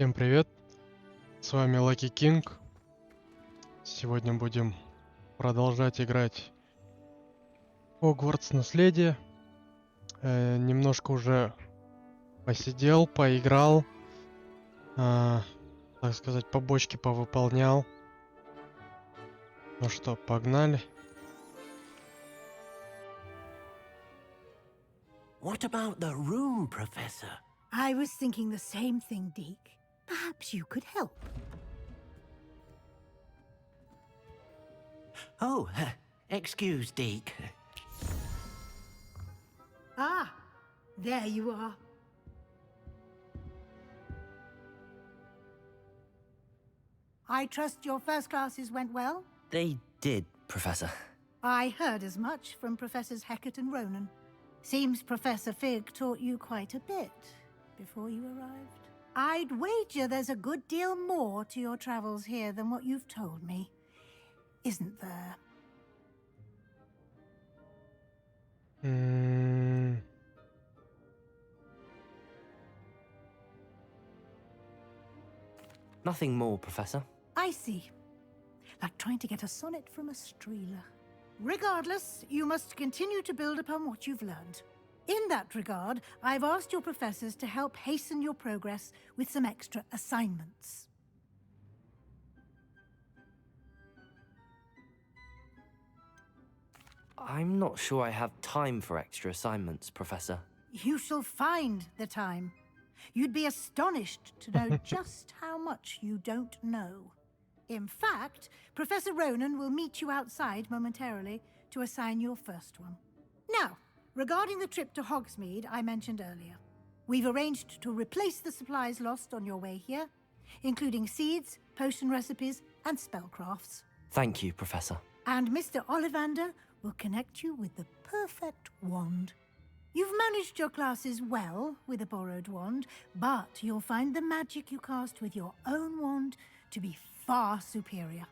Всем привет, с вами Лаки Кинг. Сегодня будем продолжать играть Хогвартс Наследие. Немножко уже посидел, поиграл, так сказать, побочки повыполнял. Ну что, погнали. What about the room, Professor? I was thinking the same thing, Deke. Perhaps you could help. Oh, excuse, Deke. Ah, there you are. I trust your first classes went well? They did, Professor. I heard as much from Professors Hecat and Ronan. Seems Professor Fig taught you quite a bit before you arrived. I'd wager there's a good deal more to your travels here than what you've told me. Isn't there? Nothing more, Professor. I see. Like trying to get a sonnet from a streeler. Regardless, you must continue to build upon what you've learned. In that regard, I've asked your professors to help hasten your progress with some extra assignments. I'm not sure I have time for extra assignments, Professor. You shall find the time. You'd be astonished to know just how much you don't know. In fact, Professor Ronan will meet you outside momentarily to assign your first one. Now, regarding the trip to Hogsmeade I mentioned earlier, we've arranged to replace the supplies lost on your way here, including seeds, potion recipes, and spellcrafts. Thank you, Professor. And Mr. Ollivander will connect you with the perfect wand. You've managed your classes well with a borrowed wand, but you'll find the magic you cast with your own wand to be far superior.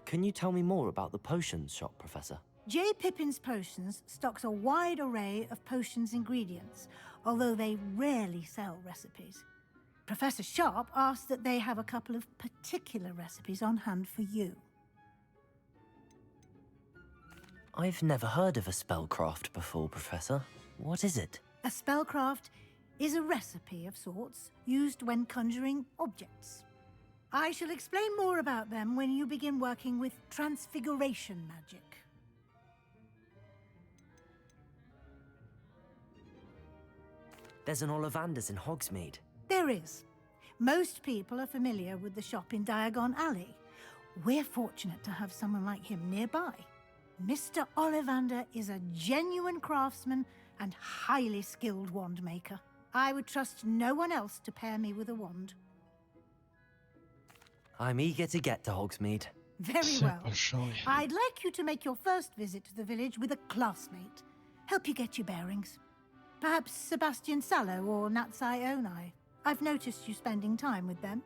Can you tell me more about the potions shop, Professor? J. Pippin's Potions stocks a wide array of potions ingredients, although they rarely sell recipes. Professor Sharp asked that they have a couple of particular recipes on hand for you. I've never heard of a spellcraft before, Professor. What is it? A spellcraft is a recipe of sorts used when conjuring objects. I shall explain more about them when you begin working with transfiguration magic. There's an Ollivander's in Hogsmeade. There is. Most people are familiar with the shop in Diagon Alley. We're fortunate to have someone like him nearby. Mr. Ollivander is a genuine craftsman and highly skilled wand maker. I would trust no one else to pair me with a wand. I'm eager to get to Hogsmeade. Very well. I'd like you to make your first visit to the village with a classmate. Help you get your bearings. Perhaps Sebastian Sallow or Natsai Onai. I've noticed you spending time with them.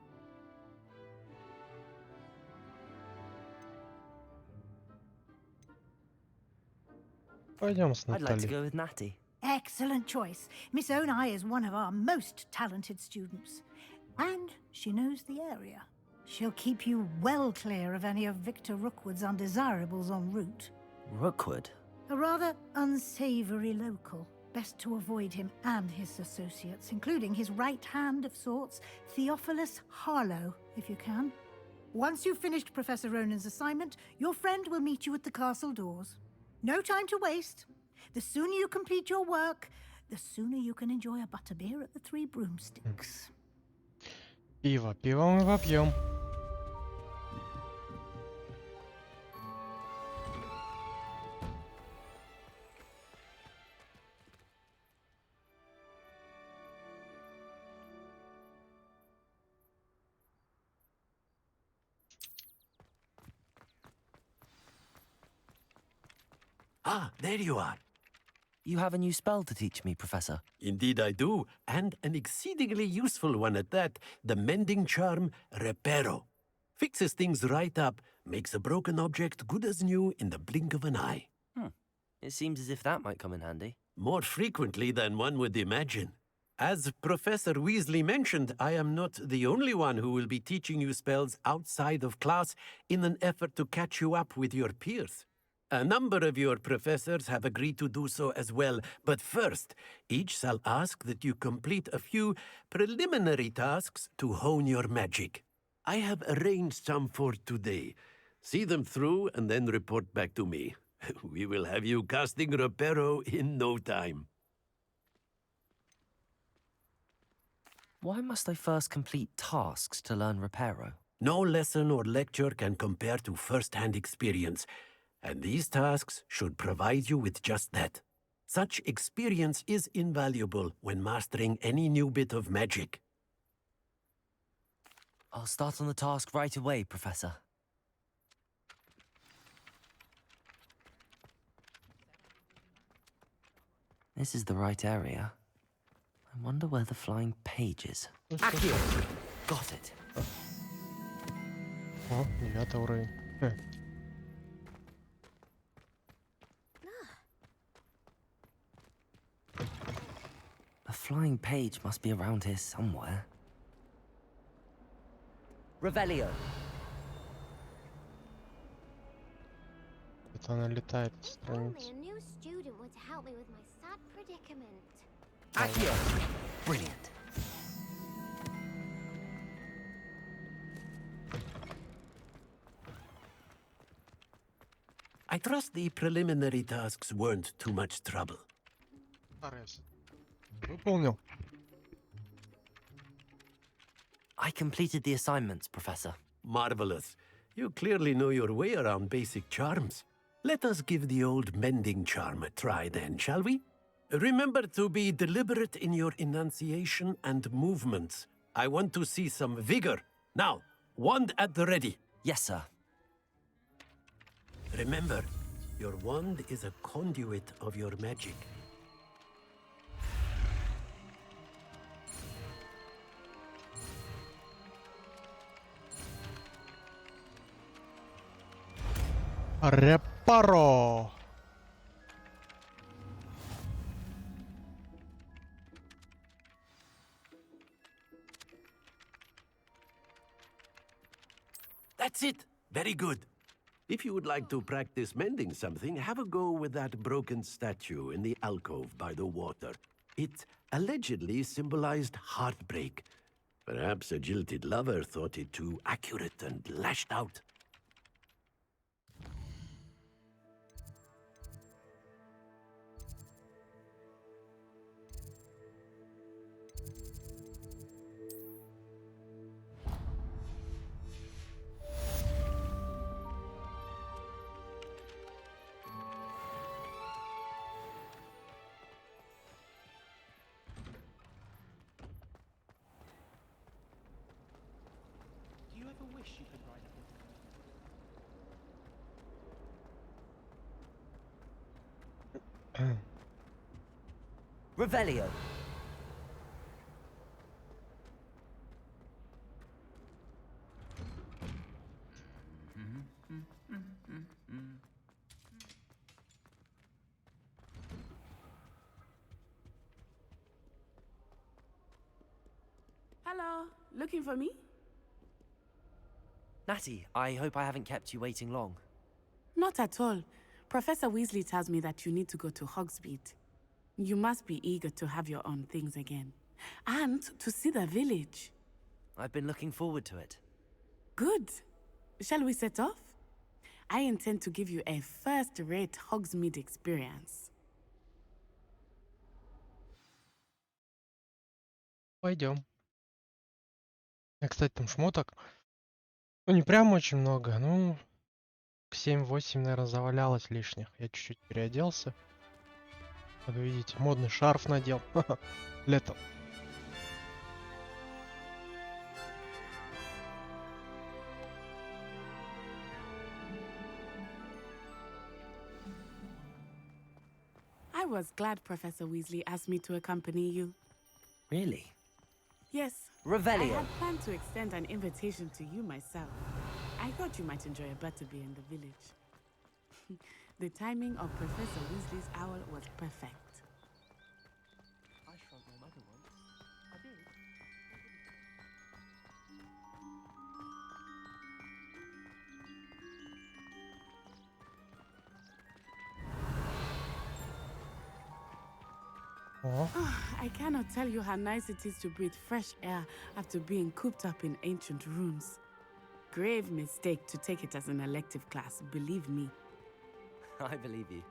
Пойдем с I'd like to Натальей. go with Natty. Excellent choice. Miss Onai is one of our most talented students. And she knows the area. She'll keep you well clear of any of Victor Rookwood's undesirables en route. Rookwood? A rather unsavory local. Best to avoid him and his associates, including his right hand of sorts, Theophilus Harlow, if you can. Once you've finished Professor Ronan's assignment, your friend will meet you at the castle doors. No time to waste. The sooner you complete your work, the sooner you can enjoy a butterbeer at the Three Broomsticks. Пиво мы попьем. Ah, there you are. You have a new spell to teach me, Professor. Indeed I do, and an exceedingly useful one at that, the mending charm Reparo. Fixes things right up, makes a broken object good as new in the blink of an eye. It seems as if that might come in handy. more frequently than one would imagine. As Professor Weasley mentioned, I am not the only one who will be teaching you spells outside of class in an effort to catch you up with your peers. A number of your professors have agreed to do so as well, but first, each shall ask that you complete a few preliminary tasks to hone your magic. I have arranged some for today. See them through and then report back to me. We will have you casting Repero in no time. Why must I first complete tasks to learn Repero? No lesson or lecture can compare to first-hand experience, and these tasks should provide you with just that. Such experience is invaluable when mastering any new bit of magic. I'll start on the task right away, Professor. This is the right area. I wonder where the flying page is. Accio! Got it. О, 9 уровень. A flying page must be around here somewhere. Revelio. Это она летает с Only страницы. a new student would help me with my sad predicament. Accio! Brilliant. I trust the preliminary tasks weren't too much trouble. Стараюсь. Выполнил. I completed the assignments, Professor. Marvelous. You clearly know your way around basic charms. Let us give the old mending charm a try then, shall we? Remember to be deliberate in your enunciation and movements. I want to see some vigor. Now, wand at the ready. Yes, sir. Remember, your wand is a conduit of your magic. Репаро. That's it. Very good. If you would like to practice mending something, have a go with that broken statue in the alcove by the water. It allegedly symbolized heartbreak. Perhaps a jilted lover thought it too accurate and lashed out. Do you ever wish you could write a book? Revelio. Hello, looking for me? Natty, I hope I haven't kept you waiting long. Not at all. Professor Weasley tells me that you need to go to Hogsmeade. You must be eager to have your own things again. And to see the village. I've been looking forward to it. Good. Shall we set off? I intend to give you a first-rate Hogsmeade experience. Пойдем. Кстати, там шмоток. Ну, не прям очень много. Ну, 7-8, наверное, завалялось лишних. Я чуть-чуть переоделся. Как видите, модный шарф надел. Летом. I was glad Professor Weasley asked me to accompany you. Really? Yes. I Revelio. had planned to extend an invitation to you myself. I thought you might enjoy a butterbeer in the village. The timing of Professor Weasley's owl was perfect. О, I cannot tell you how nice it is to breathe fresh air after being cooped up in ancient rooms. Grave mistake to take it as an elective class, believe me. I believe you.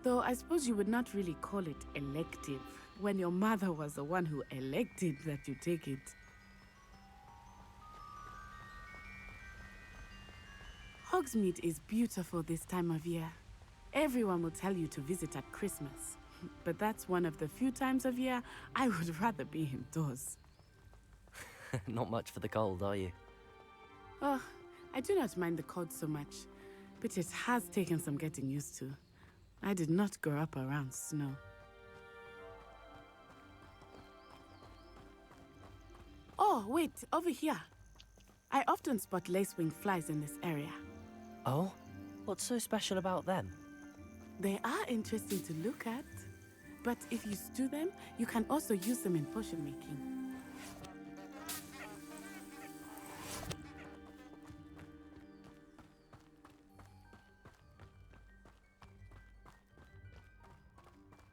Though I suppose you would not really call it elective when your mother was the one who elected that you take it. Hogsmeade is beautiful this time of year. Everyone will tell you to visit at Christmas, but that's one of the few times of year I would rather be indoors. Not much for the cold, are you? Oh, I do not mind the cold so much, but it has taken some getting used to. I did not grow up around snow. Oh, wait, over here. I often spot lace-winged flies in this area. Oh? What's so special about them? They are interesting to look at, but if you stew them, you can also use them in potion making.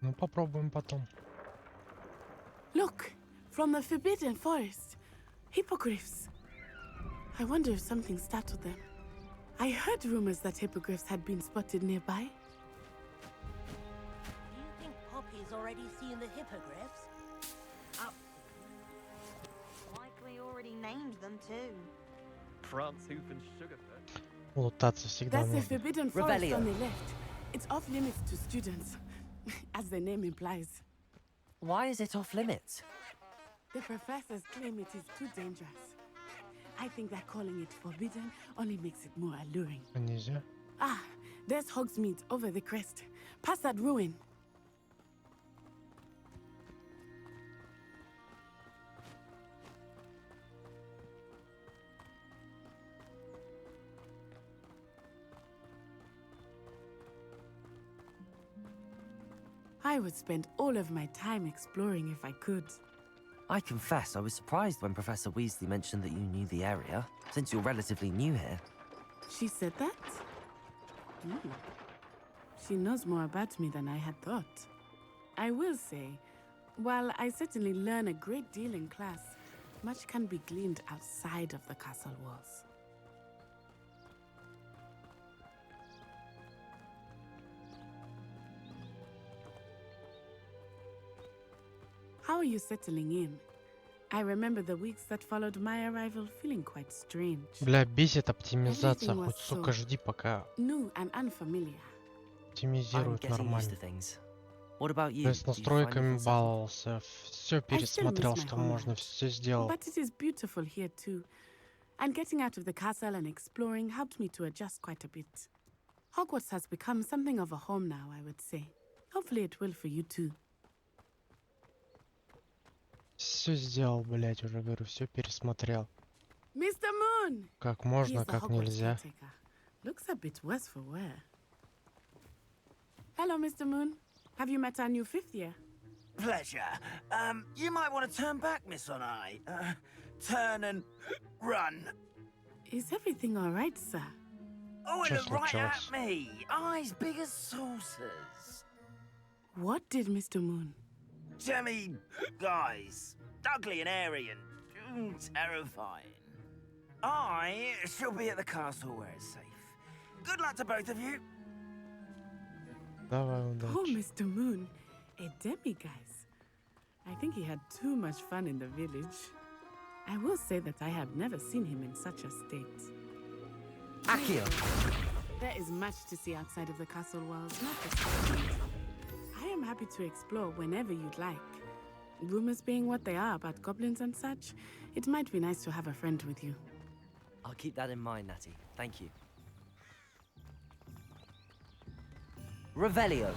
ну попробуем потом. Look, from the Forbidden Forest, hippogriffs. I wonder if something startled them. I heard rumors that hippogriffs had been spotted nearby. Do you think Poppy's already seen the hippogriffs? Up. Likely already named them too. France hoof and sugarfoot. Лутаться всегда That's the нужно. Forbidden Forest Revelio. on the left. It's off limits to students, as the name implies. Why is it off limits? The professors claim it is too dangerous. I think that calling it forbidden only makes it more alluring. А нельзя? Ah, there's Hogsmeade over the crest. Past that ruin. I would spend all of my time exploring if I could. I confess I was surprised when Professor Weasley mentioned that you knew the area, since you're relatively new here. She said that? She knows more about me than I had thought. I will say, while I certainly learn a great deal in class, much can be gleaned outside of the castle walls. How are you settling in? I remember the weeks that followed my arrival feeling quite strange. Бля, бесит оптимизация. Everything was Хоть, сука, so жди, пока new and unfamiliar. I'm оптимизируют getting used нормально. to things. What about you? Я с Do you find настройками yourself- баловался, все пересмотрел, miss my что можно, homeland. все сделал. But it is beautiful here too. And getting out of the castle and exploring helped me to adjust quite a bit. Hogwarts has become something of a home now, I would say. Hopefully it will for you too. Все сделал, блять, уже говорю, все пересмотрел. Mr. Moon! Как He можно, is the как Hogwarts нельзя. caretaker. Looks a bit worse for wear. Hello, Mr. Moon. Have you met our new fifth year? Pleasure. You might want to turn back, Miss Onai. Turn and run. Is everything all right, sir? Oh, it Just looked right like at Jaws. me. Eyes big as saucers. What did Mr. Moon? Jemmy, guys. Ugly and airy and terrifying. I shall be at the castle where it's safe. Good luck to both of you. Давай, Oh, удачи. Mr. Moon, a demiguise. I think he had too much fun in the village. I will say that I have never seen him in such a state. Accio! There is much to see outside of the castle walls, not just Hogsmeade. I am happy to explore whenever you'd like. Rumors being what they are about goblins and such, it might be nice to have a friend with you. I'll keep that in mind, Natty. Thank you. Revelio.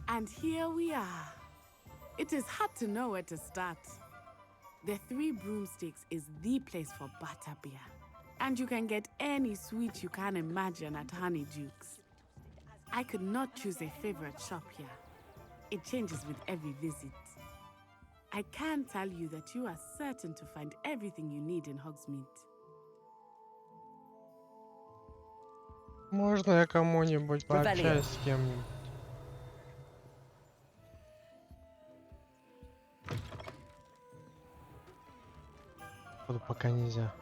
And here we are. It is hard to know where to start. The Three Broomsticks is the place for butterbeer. And you can get any sweet you can imagine at Honeydukes. I could not choose a favorite shop here. It changes with every visit. I can tell you that you are certain to find everything you need in Hogsmeade. Можно я кому-нибудь пообщаюсь с кем-нибудь? Пока нельзя.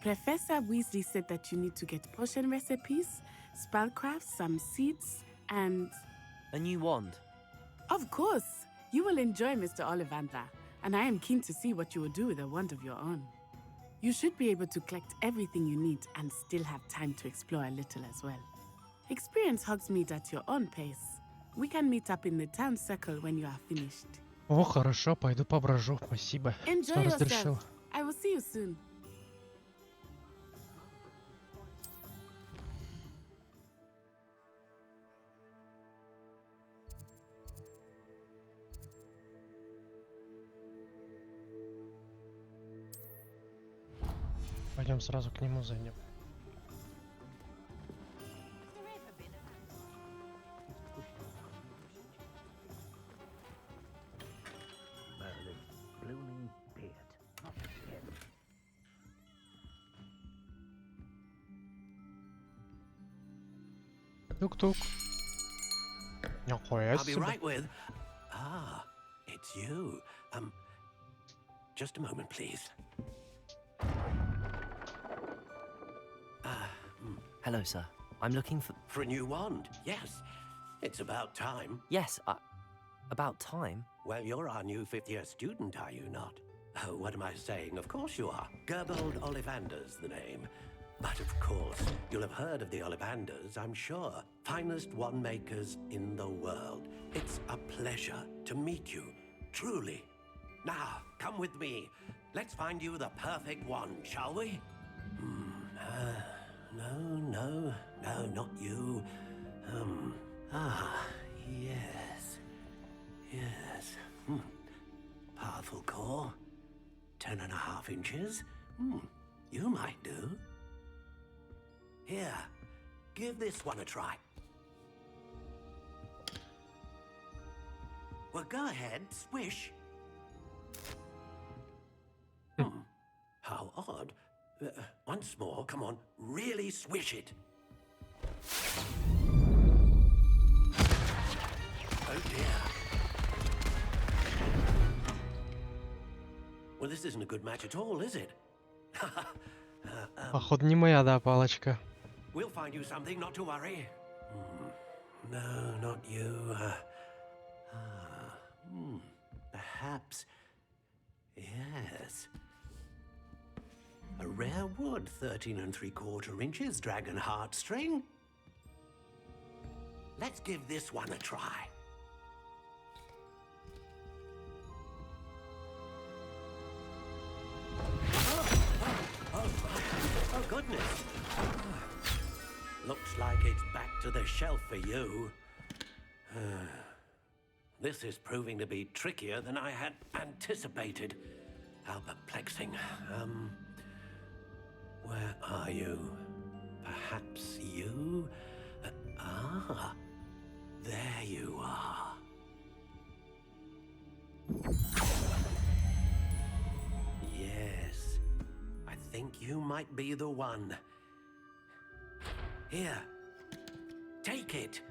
Professor Weasley said that you need to get potion recipes, spellcraft, some seeds, and... A new wand. Of course! You will enjoy Mr. Ollivander, and I am keen to see what you will do with a wand of your own. You should be able to collect everything you need and still have time to explore a little as well. Experience Hogsmeade at your own pace. We can meet up in the town circle when you are finished. О, хорошо, пойду поброжу. Спасибо, Enjoy что разрешил. yourself. I will see you soon. Пойдем сразу к нему зайдем. Тук-тук. Нихуя I'll be себе. right with. Ah, it's you. Just a moment, please. Hello, sir. I'm looking for... For a new wand, yes. It's about time. Yes, about time. Well, you're our new fifth-year student, are you not? Oh, what am I saying? Of course you are. Gerbold Ollivander's the name. But of course, you'll have heard of the Ollivanders, I'm sure. Finest wand makers in the world. It's a pleasure to meet you, truly. Now, come with me. Let's find you the perfect wand, shall we? No, not you. Yes. Powerful core. 10.5 inches. You might do. Here, give this one a try. Well, go ahead, swish. How odd. Once more, come on, really swish it. Oh dear. Well, this isn't a good match at all, is it? Походу не моя, да, палочка. We'll find you something, not to worry. No, not you. Perhaps. Yes. A rare wood, 13 3/4 inches, dragon heartstring. Let's give this one a try. Oh, goodness. Looks like it's back to the shelf for you. This is proving to be trickier than I had anticipated. How perplexing. Where are you? Perhaps you? There you are. Yes, I think you might be the one. Here, take it.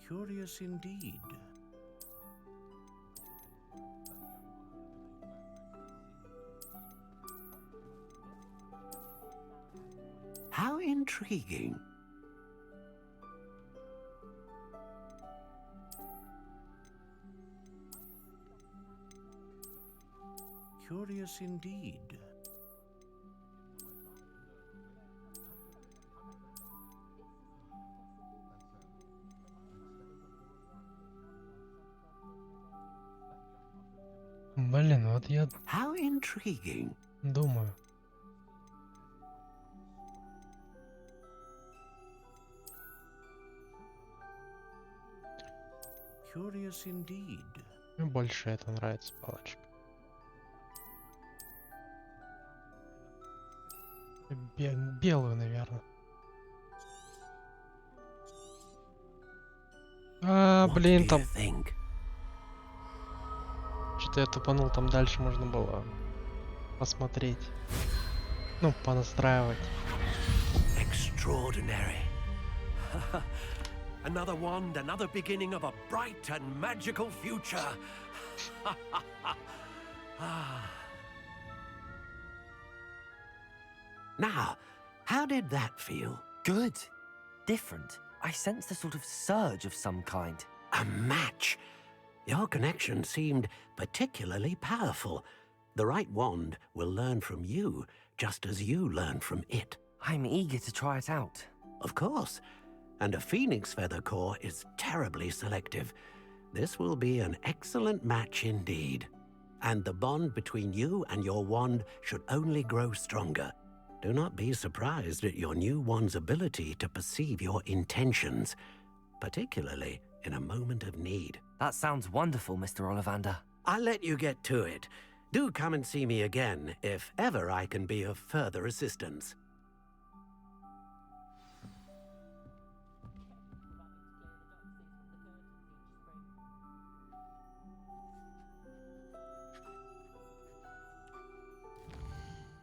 Curious indeed. How intriguing. Curious indeed. Блин, вот я How intriguing. думаю. Curious indeed. Мне больше это нравится, палочка. Белую, наверное. What Блин, do там you think? что-то я тупанул, там дальше можно было посмотреть. Ну, понастраивать. Extraordinary. Another wand, another beginning of a bright and magical future. Now, how did that feel? Good. Different. I sensed a sort of surge of some kind. A match. Your connection seemed particularly powerful. The right wand will learn from you, just as you learn from it. I'm eager to try it out. Of course. And a phoenix feather core is terribly selective. This will be an excellent match indeed. And the bond between you and your wand should only grow stronger. Do not be surprised at your new wand's ability to perceive your intentions, particularly in a moment of need. That sounds wonderful, Mr. Ollivander. I'll let you get to it. Do come and see me again if ever I can be of further assistance.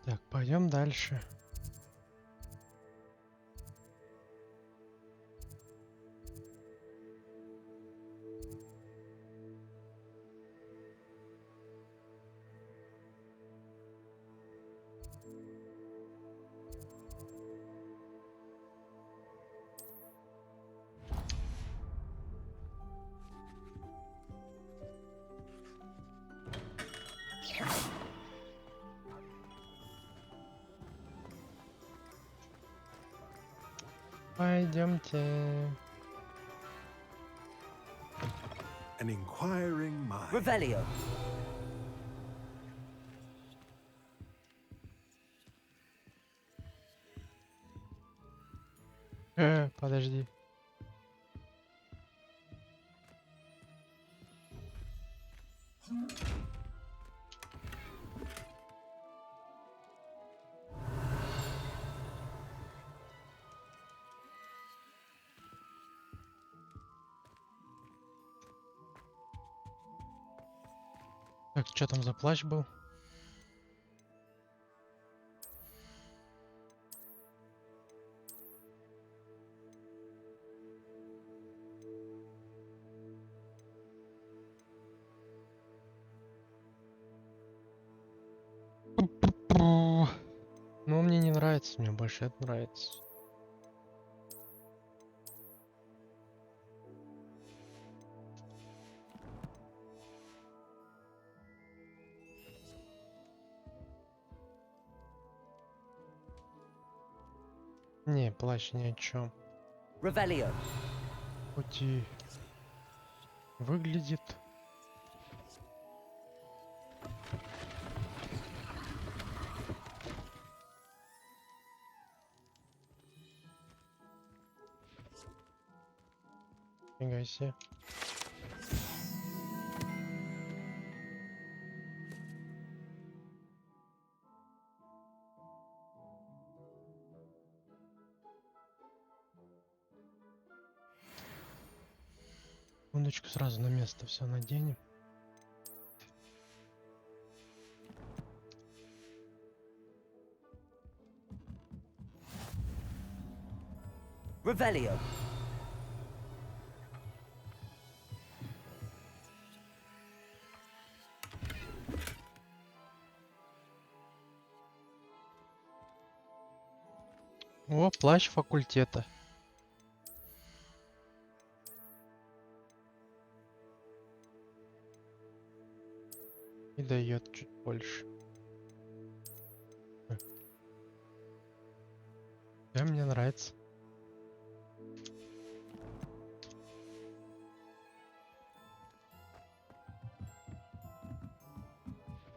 Так, пойдем дальше. Пойдемте. An inquiring mind. Revelio. Подожди. Так, что там за плащ был? Ну, мне не нравится, мне больше это нравится. Не, плащ ни о чем. Revelio. Хоть и выглядит. Фига себе. Секундочку, сразу на место все наденем. Revelio. О, плащ факультета. И дает чуть больше. Да, мне нравится.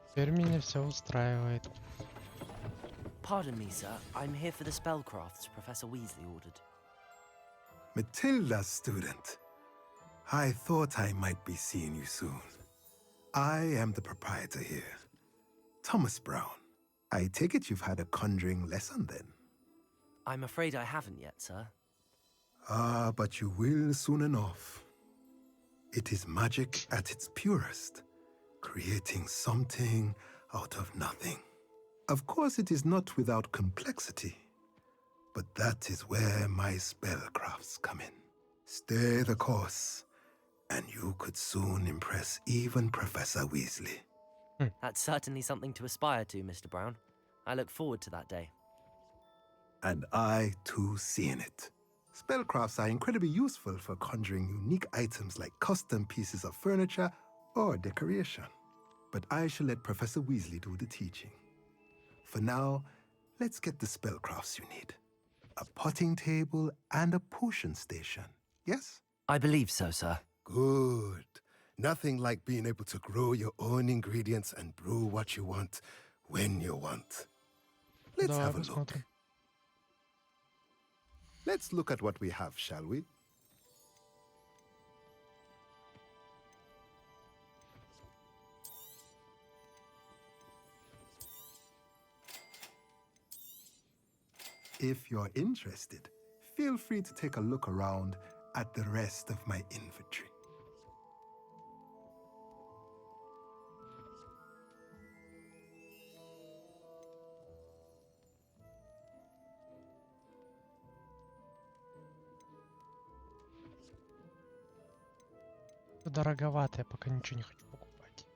Теперь меня все устраивает. Pardon me, sir. I'm here for the spellcrafts Professor Weasley ordered. Matilda's student. I thought I might be seeing you soon. I am the proprietor here, Thomas Brown. I take it you've had a conjuring lesson then? I'm afraid I haven't yet, sir. Ah, but you will soon enough. It is magic at its purest, creating something out of nothing. Of course, it is not without complexity, but that is where my spellcrafts come in. Stay the course, and you could soon impress even Professor Weasley. That's certainly something to aspire to, Mr. Brown. I look forward to that day. And I, too, see in it. Spellcrafts are incredibly useful for conjuring unique items like custom pieces of furniture or decoration. But I shall let Professor Weasley do the teaching. For now, let's get the spellcrafts you need. A potting table and a potion station, yes? I believe so, sir. Good. Nothing like being able to grow your own ingredients and brew what you want when you want. Let's Давай have a look. посмотрим. Let's look at what we have, shall we? If you're interested, feel free to take a look around at the rest of my inventory. Дороговато, я пока ничего не хочу покупать.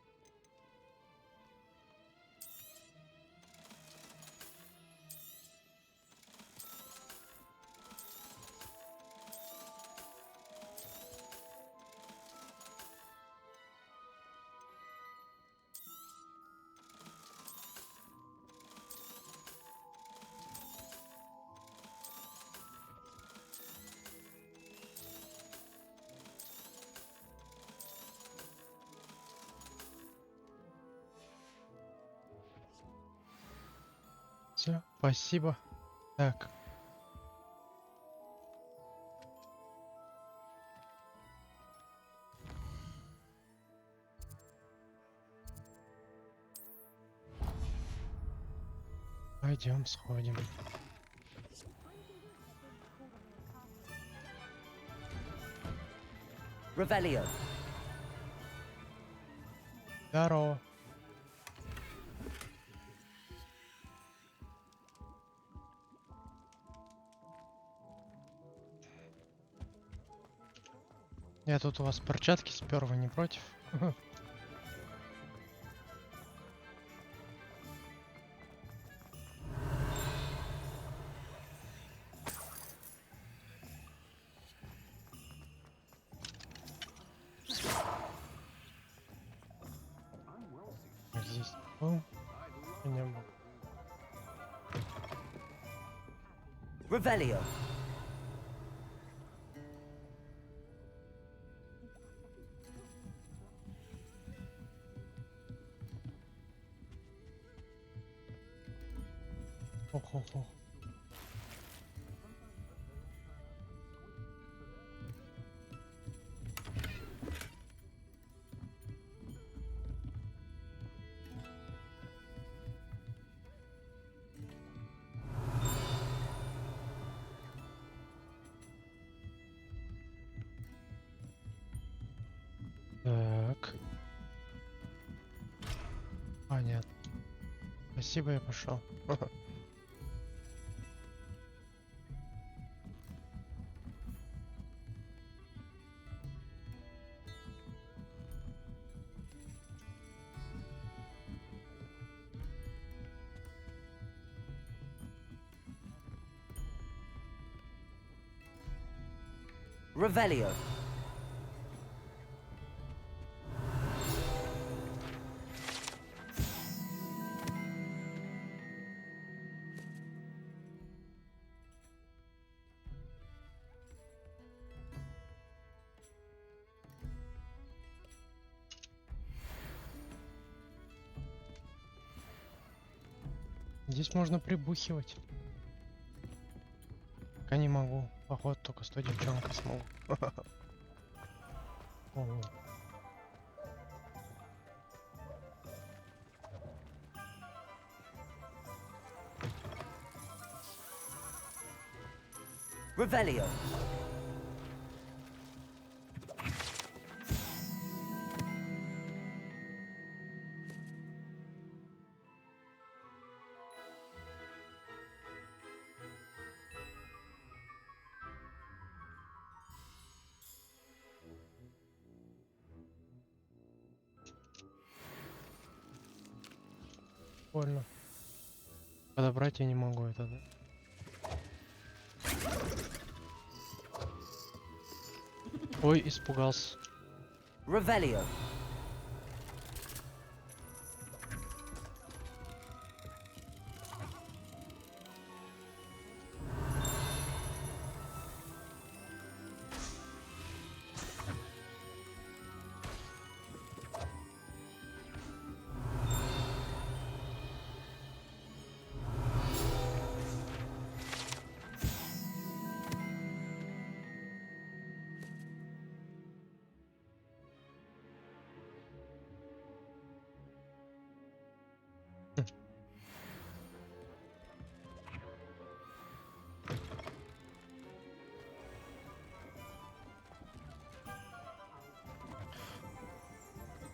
Все, спасибо. Так. Пойдем сходим. Revelio. Здорово. Я тут у вас перчатки спер, вы не против? Здесь был, не был. Revelio. Хо-хо-хо. Так. Понятно. Спасибо, я пошел. Revelio. Здесь можно прибухивать. Пока не могу. Походу только с той девчонкой смогу. О. Revelio. Больно. Подобрать я не могу это, да? Ой, испугался. Revelio.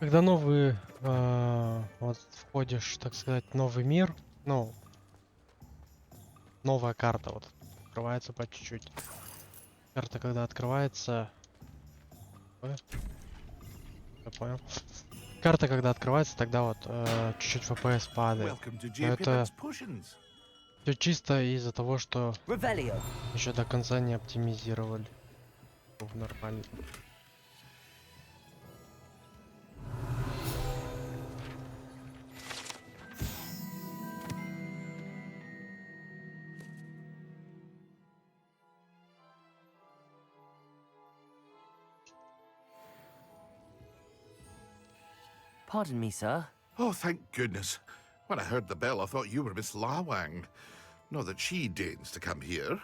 Когда новый, вот входишь, так сказать, в новый мир, ну, новая карта вот открывается по чуть-чуть. Карта, когда открывается... Ой, я понял. Карта, когда открывается, тогда вот чуть-чуть FPS падает. Но это все чисто из-за того, что еще до конца не оптимизировали. Нормально. Pardon me, sir. Oh, thank goodness. When I heard the bell, I thought you were Miss Lawang. Not that she deigns to come here.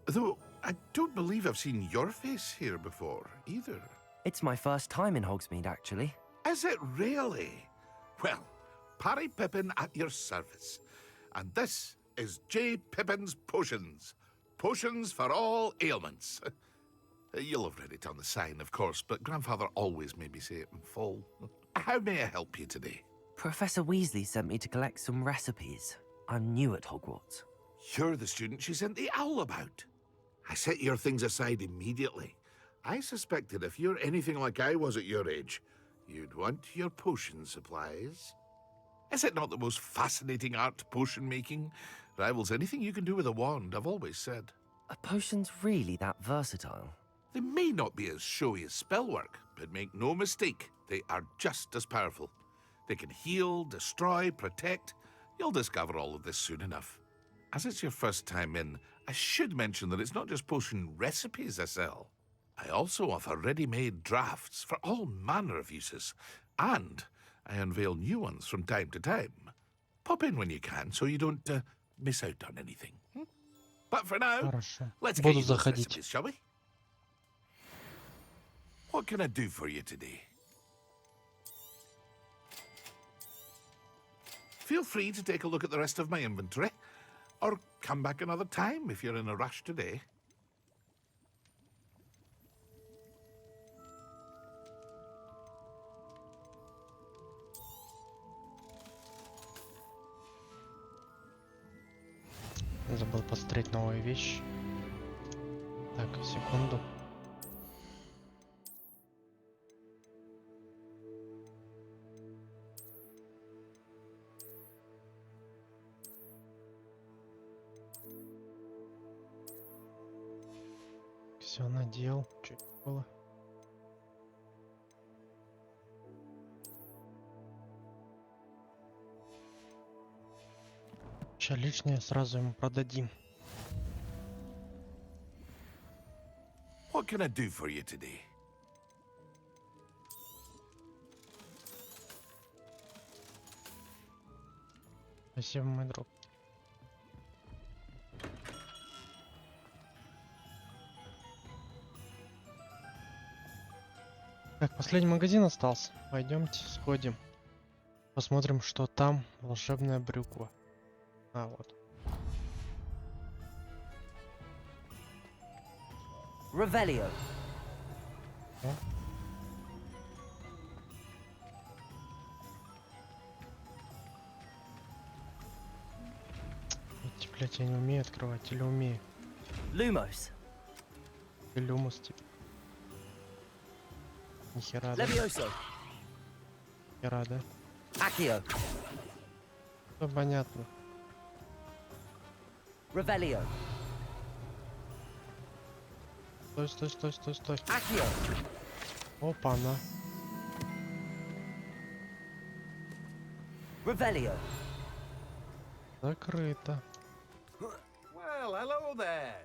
Though, I don't believe I've seen your face here before, either. It's my first time in Hogsmeade, actually. Is it really? Well, Parry Pippin at your service. And this is J. Pippin's Potions. Potions for all ailments. You'll have read it on the sign, of course, but Grandfather always made me say it in full. How may I help you today? Professor Weasley sent me to collect some recipes. I'm new at Hogwarts. You're the student she sent the owl about. I set your things aside immediately. I suspected if you're anything like I was at your age, you'd want your potion supplies. Is it not the most fascinating art, potion making? Rivals anything you can do with a wand, I've always said. Are potions really that versatile? They may not be as showy as spellwork, but make no mistake, they are just as powerful. They can heal, destroy, protect. You'll discover all of this soon enough. As it's your first time in, I should mention that it's not just potion recipes I sell. I also offer ready-made drafts for all manner of uses, and I unveil new ones from time to time. Pop in when you can, so you don't miss out on anything. But for now, Хорошо. let's Буду get you those заходить. recipes, shall we? What can I do for you today? Feel free to take a look at the rest of my inventory, or come back another time if you're in a rush today. Забыл посмотреть новые вещи. Так, секунду. Все надел. Чуть было. Сейчас лишнее сразу ему продадим. What can I do for you today? Спасибо, мой друг. Так, последний магазин остался. Пойдемте, сходим. Посмотрим, что там. Волшебная брюква. А, вот. Revelio. О. Эти, блядь, я не умею открывать. Или умею. Lumos. Или люмус, типа. Нихера, да? Levioso. Нихера, да? Accio. Все понятно. Revelio. Стой, стой, стой, стой, стой. Accio. Опа, на. Revelio. Закрыто. Well, hello there.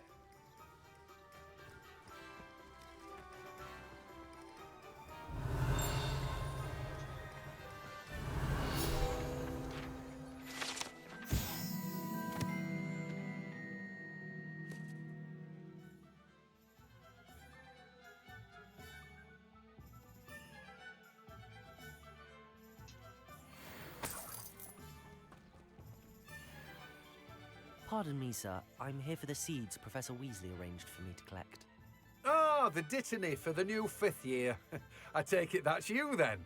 Pardon me, sir. I'm here for the seeds Professor Weasley arranged for me to collect. Ah, the dittany for the new 5th year. I take it that's you then.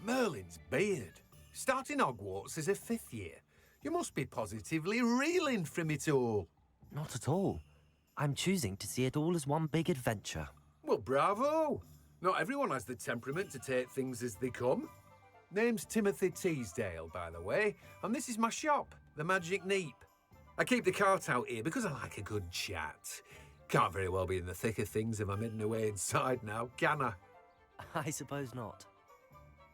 Merlin's beard. Starting Hogwarts as a 5th year. You must be positively reeling from it all. Not at all. I'm choosing to see it all as one big adventure. Well, bravo. Not everyone has the temperament to take things as they come. Name's Timothy Teasdale, by the way, and this is my shop, the Magic Neep. I keep the cart out here because I like a good chat. Can't very well be in the thick of things if I'm hidden away inside now, can I? I suppose not.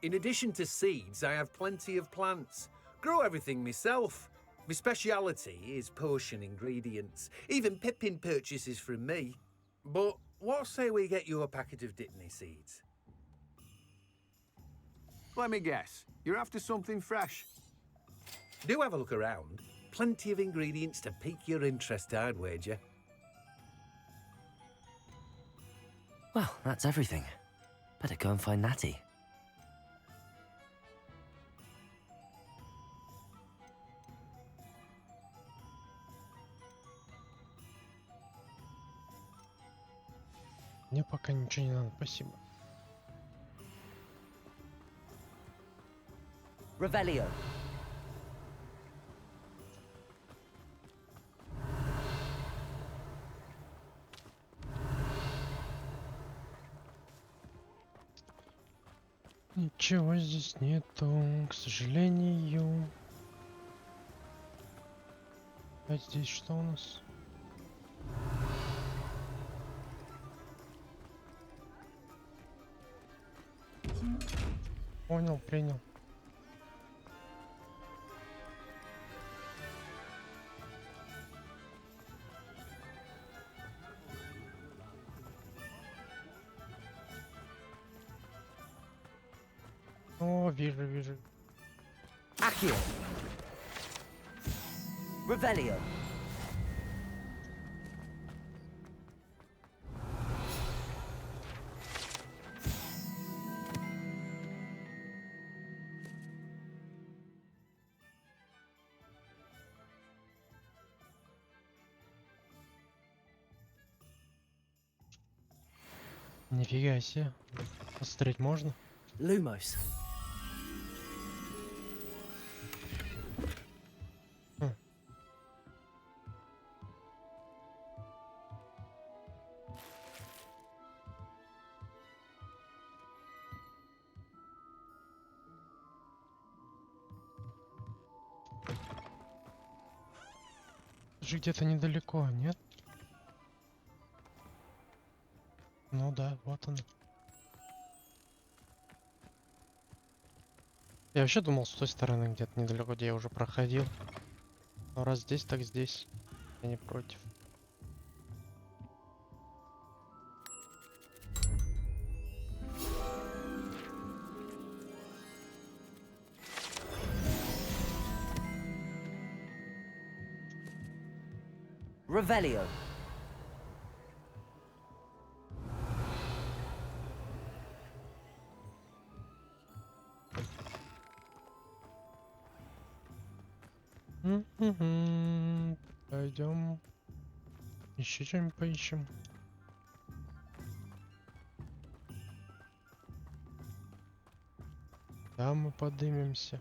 In addition to seeds, I have plenty of plants. Grow everything myself. My speciality is potion ingredients. Even Pippin purchases from me. But what say we get you a packet of Dittany seeds? Let me guess. You're after something fresh. Do have a look around. Plenty of ingredients to pique your interest, I'd wager. Well, that's everything. Better go and find Natty. Мне пока ничего не надо, спасибо. Revelio. Ничего здесь нету, к сожалению. А здесь что у нас? Понял, принял. О, вижу, вижу. Accio. Revelio. Нифига себе. Посмотреть можно? Lumos. Же где-то недалеко, нет? Ну да, вот он. Я вообще думал, с той стороны где-то недалеко, где я уже проходил. Но раз здесь, так здесь. Я не против. Revelio. Пойдем. Еще что-нибудь поищем. Да, мы подымемся.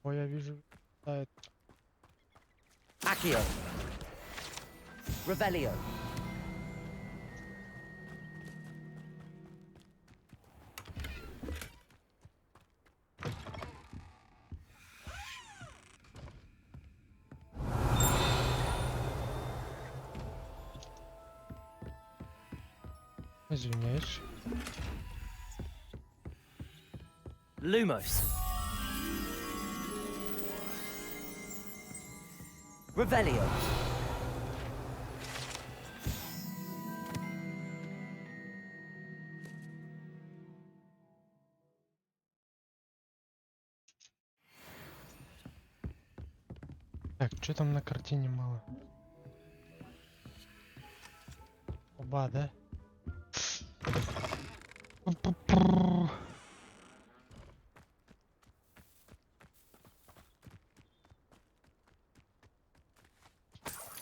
Ой, я вижу. Да, Accio. Revelio. извиняюсь. Lumos. Revelio. Так, что там на картине мало? Оба, да?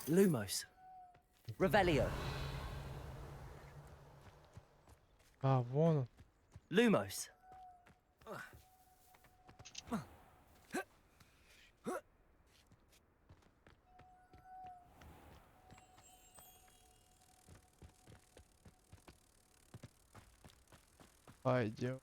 Lumos. Revelio. А, вон он. Lumos. Пойдем.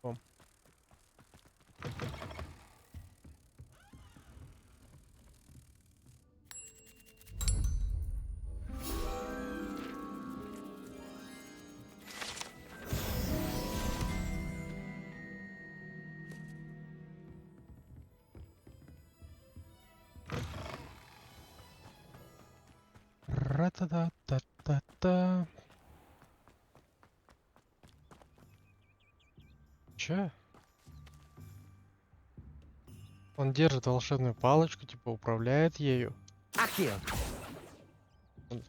Ра-та-та-та-та-та. Чё? Он держит волшебную палочку, типа управляет ею. Accio. Он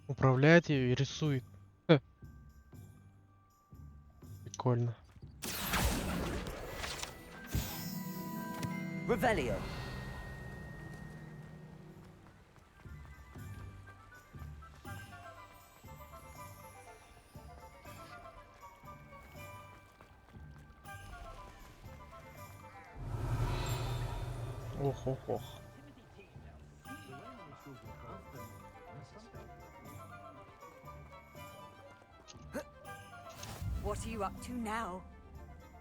управляет ею и рисует. Ха. Прикольно. Revelio. Ох, ох, ох. What are you up to now?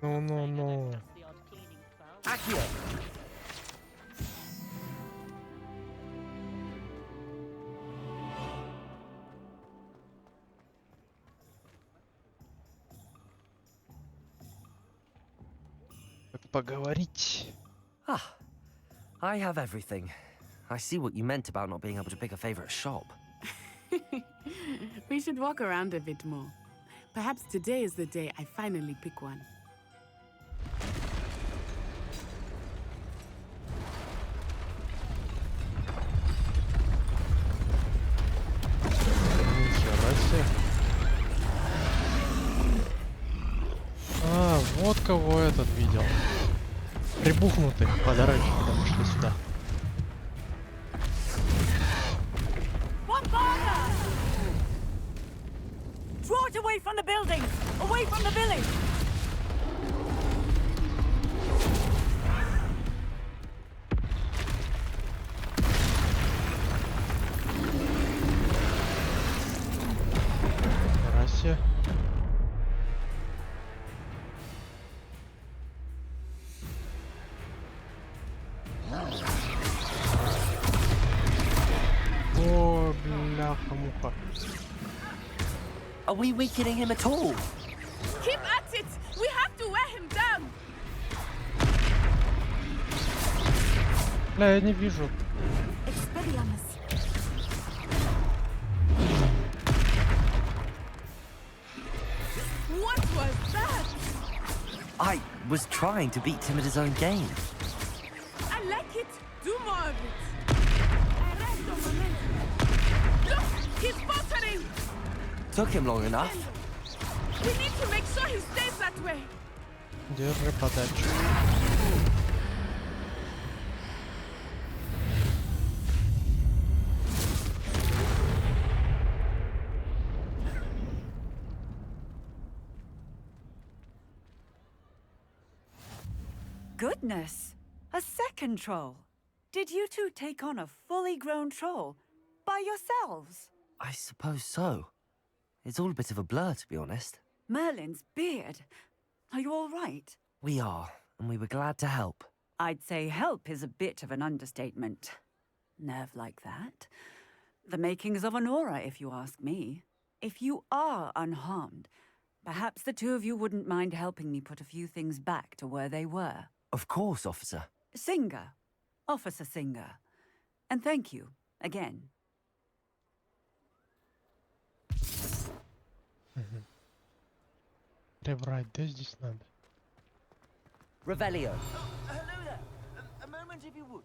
Ну. Accio. Как поговорить? Ah, I have everything. I see what you meant about not being able to pick a favorite shop. We should walk around a bit more. Perhaps today is the day I finally pick one. Нихера себе. А, вот кого этот видел. Прибухнутый по дороге, когда мы шли сюда. What bother? Draw it away from the buildings! Away from the village! Здрасте. О, бляха-муха. Are we weakening him at all? Keep at it! We have to wear him down! Бля, я не вижу. Expelliarmus. What was that? I was trying to beat him at his own game. I like it. Do more of it. Arresto momento. Look, he's faltering. Took him long enough. We need to make sure he stays that way. Держи подачу. goodness! A second troll. Did you two take on a fully grown troll by yourselves? I suppose so. It's all a bit of a blur, to be honest. Merlin's beard. Are you all right? We are, and we were glad to help. I'd say help is a bit of an understatement. Nerve like that. The makings of an aura, if you ask me. If you are unharmed, perhaps the two of you wouldn't mind helping me put a few things back to where they were. Of course, officer. Singer. Officer Singer. And thank you, again. Прибрать, да, здесь надо. Revelio. Oh, hello there. A moment if you would.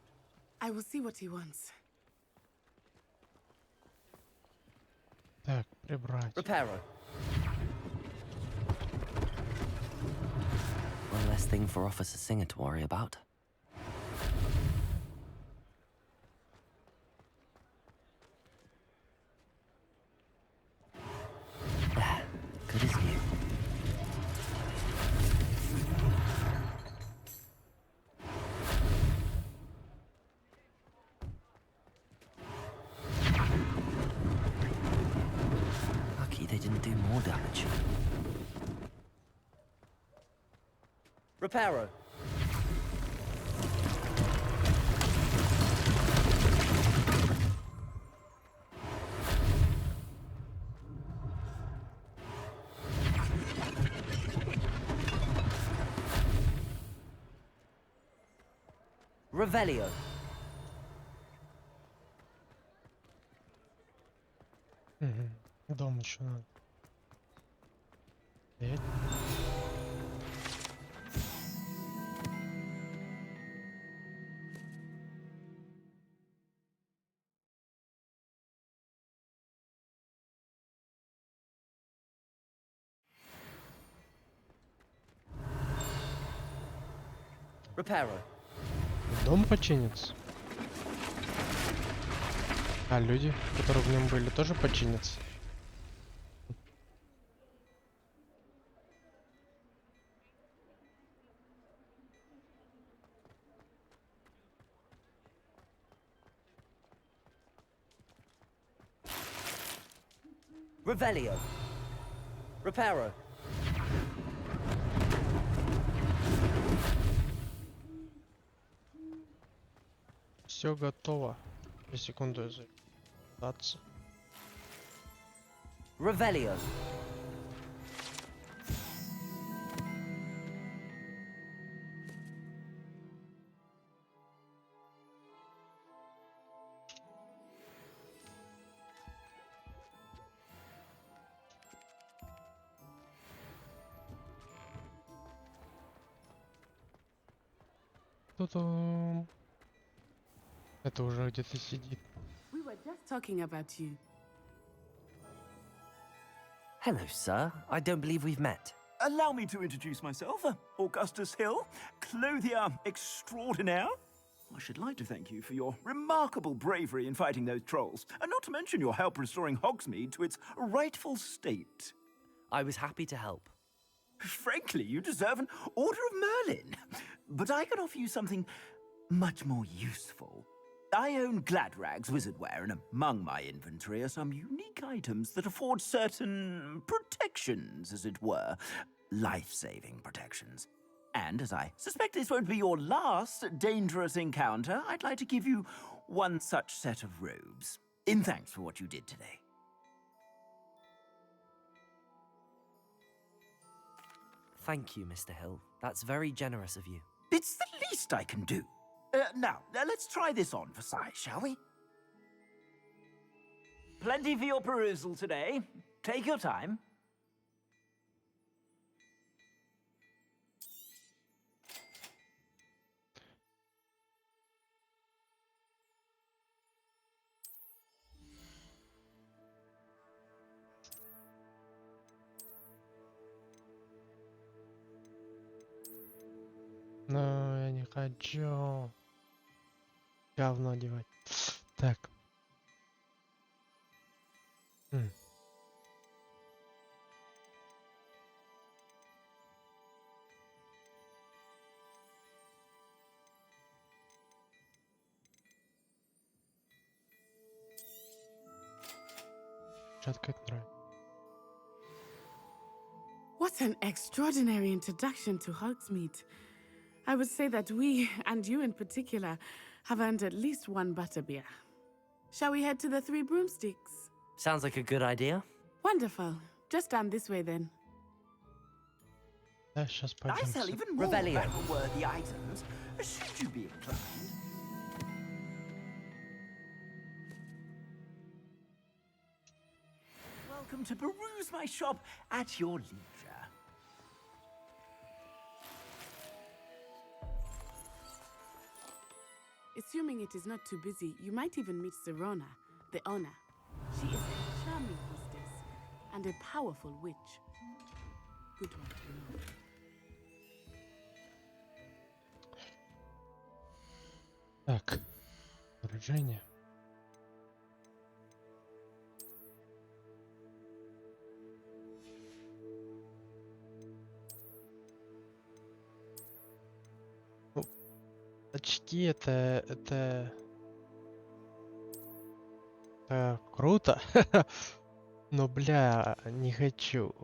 I will see what he wants. Так, прибрать. Reparo. One less thing for Officer Singer to worry about. There, good as new. Lucky they didn't do more damage. Reparo. Revelio. Дом еще надо. Стоять. Reparo. Дом починится. А люди, которые в нем были, тоже починятся. Revelio. Reparo. Все готово. За секунду я записаться. Revelio. Ту-тум. Это уже где-то сидит. We were just talking about you. Hello, sir. I don't believe we've met. Allow me to introduce myself, Augustus Hill, clothier extraordinaire. I should like to thank you for your remarkable bravery in fighting those trolls, and not to mention your help restoring Hogsmeade to its rightful state. I was happy to help. Frankly, you deserve an Order of Merlin. But I can offer you something much more useful. I own Gladrag's wizardware, and among my inventory are some unique items that afford certain protections, as it were. Life-saving protections. And as I suspect this won't be your last dangerous encounter, I'd like to give you one such set of robes, in thanks for what you did today. Thank you, Mr. Hill. That's very generous of you. It's the least I can do. Now, let's try this on for size, shall we? Plenty for your perusal today. Take your time. Но я не хочу говно одевать. Так. перчатка это нравится. What an extraordinary introduction to Hogsmeade. I would say that we, and you in particular, have earned at least one butterbeer. Shall we head to the Three Broomsticks? Sounds like a good idea. Wonderful. Just down this way then. Да, сейчас I sell пойдем. even more Revelio. battle-worthy items, should you be inclined. Welcome to peruse my shop at your leisure. Assuming it is not too busy, you might even meet Serona, the owner. She is a charming hostess and a powerful witch. Good one to know. Так, вооружение. Ну, очки это круто. Но, бля, не хочу.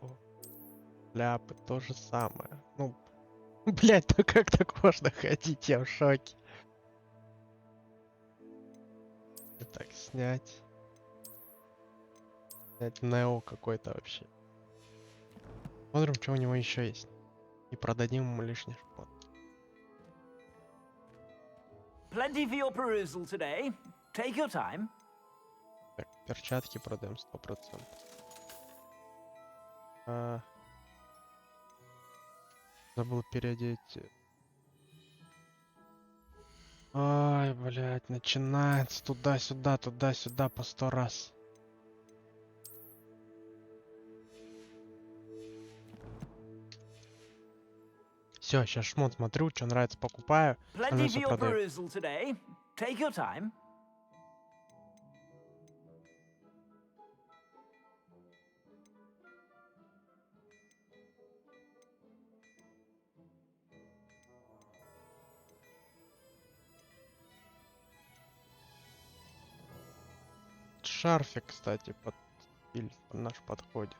Ляпы то же самое. Ну, блядь, ну как так можно ходить? Я в шоке. Так, снять. Снять Нео какой-то вообще. Смотрим, что у него еще есть. И продадим ему лишний шпот. Plenty for your perusal today. Take your time. Так, перчатки продаем 100%. Забыл переодеть. Ай, блядь, начинается туда-сюда, туда-сюда по 100 раз. Все, сейчас шмот смотрю, что нравится, покупаю. Plenty Остальное for все your продаю. perusal today. Take your time. Шарфик, кстати, под стиль наш подходит.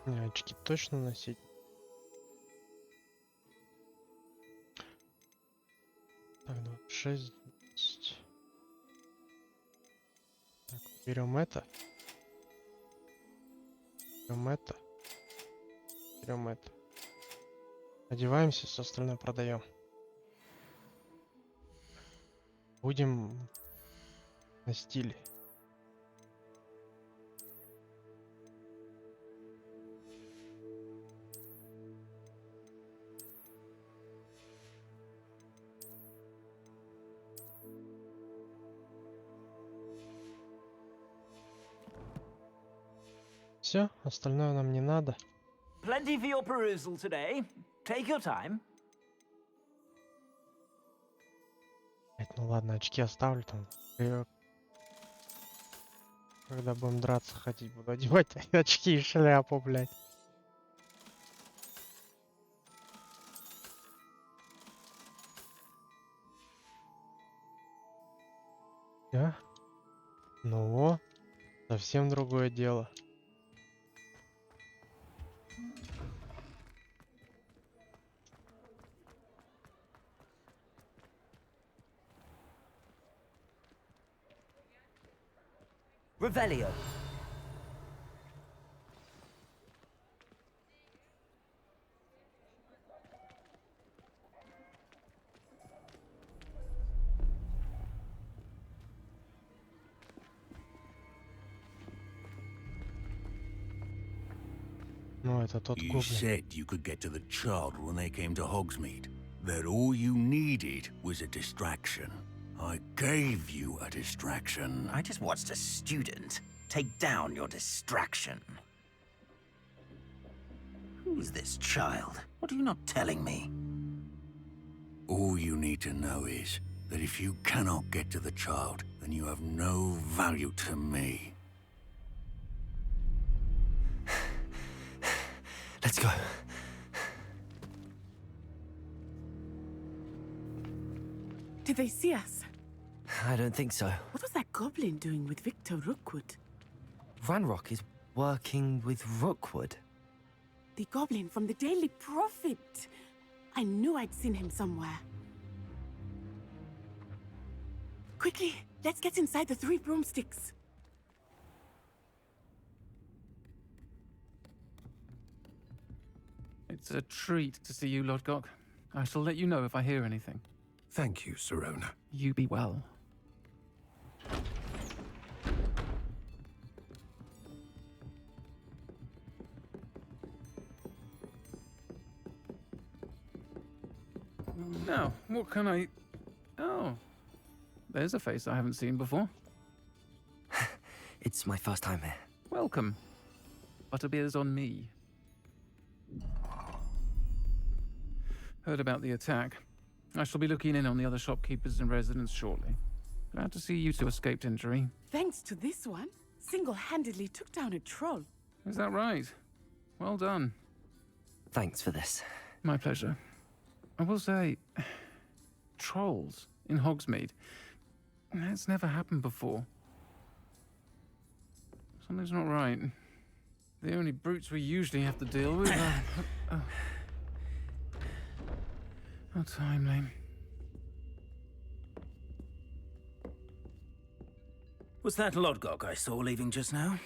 Не, очки точно носить. Так, 26. Так, берем это. Берем это. Берем это. Одеваемся, все остальное продаем. Будем на стиле. Все, остальное нам не надо. Plenty for your perusal today. Take your time. Ну ладно, очки оставлю там. Когда будем драться ходить, буду одевать очки и шляпу, блядь. А? Ну во, совсем другое дело. Revelio. Ну, это тот You гоблин. said you could get to the child when they came to Hogsmeade. That all you needed was a distraction. I gave you a distraction. I just watched a student take down your distraction. Who is this child? What are you not telling me? All you need to know is that if you cannot get to the child, then you have no value to me. Let's go. Did they see us? I don't think so. What was that goblin doing with Victor Rookwood? Ranrock is working with Rookwood. The goblin from the Daily Prophet. I knew I'd seen him somewhere. Quickly, let's get inside the 3 broomsticks. It's a treat to see you, Lodgok. I shall let you know if I hear anything. Thank you, Sirona. You be well. Now, what can I... Oh, there's a face I haven't seen before. It's my first time here. Welcome. Butterbeer's on me. Heard about the attack. I shall be looking in on the other shopkeepers and residents shortly. Glad to see you two escaped injury. Thanks to this one, single-handedly took down a troll. Is that right? Well done. Thanks for this. My pleasure. I will say, trolls in Hogsmeade. That's never happened before. Something's not right. The only brutes we usually have to deal with are... How timely. Was that Lodgok I saw leaving just now?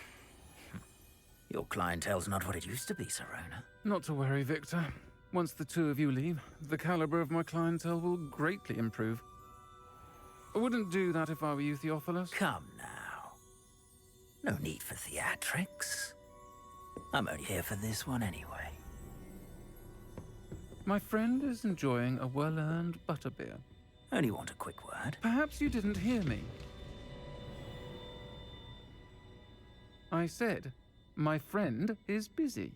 Your clientele's not what it used to be, Sirona. Not to worry, Victor. Once the two of you leave, the caliber of my clientele will greatly improve. I wouldn't do that if I were you, Theophilus. Come now. No need for theatrics. I'm only here for this one anyway. My friend is enjoying a well-earned butterbeer. Only want a quick word. Perhaps you didn't hear me. I said, my friend is busy.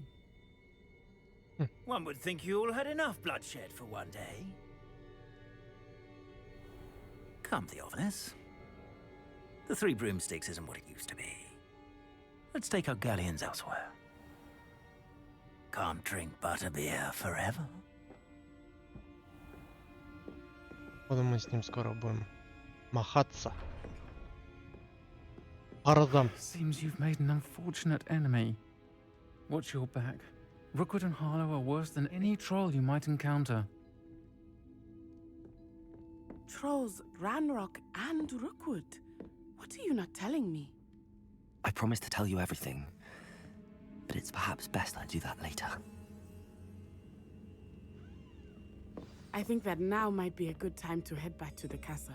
One would think you all had enough bloodshed for one day. Come, Theophilus. The 3 broomsticks isn't what it used to be. Let's take our galleons elsewhere. Can't drink butterbeer forever. Мы с ним скоро будем махаться. Парадом. Seems you've made an unfortunate enemy. Watch your back. Rookwood and Harlow are worse than any troll you might encounter. Trolls, Ranrock, and Rookwood. What are you not telling me? I promised to tell you everything, but it's perhaps best I do that later. I think that now might be a good time to head back to the castle.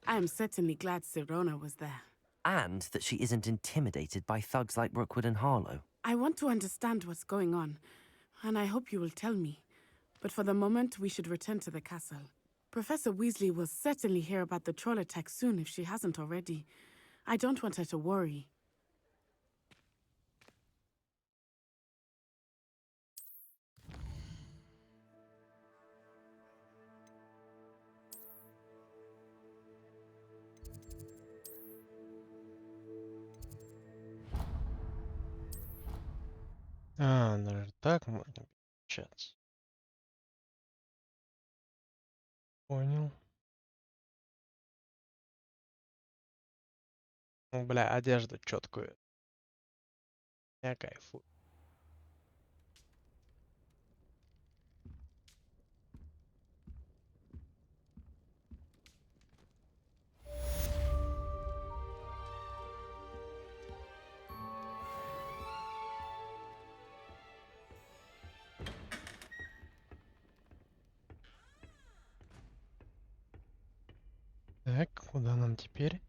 I am certainly glad Sirona was there. And that she isn't intimidated by thugs like Rookwood and Harlow. I want to understand what's going on, and I hope you will tell me. But for the moment, we should return to the castle. Professor Weasley will certainly hear about the troll attack soon if she hasn't already. I don't want her to worry. Даже так можно общаться. Понял. Ну, бля, одежду четкую. Я кайфую. Так, куда нам теперь?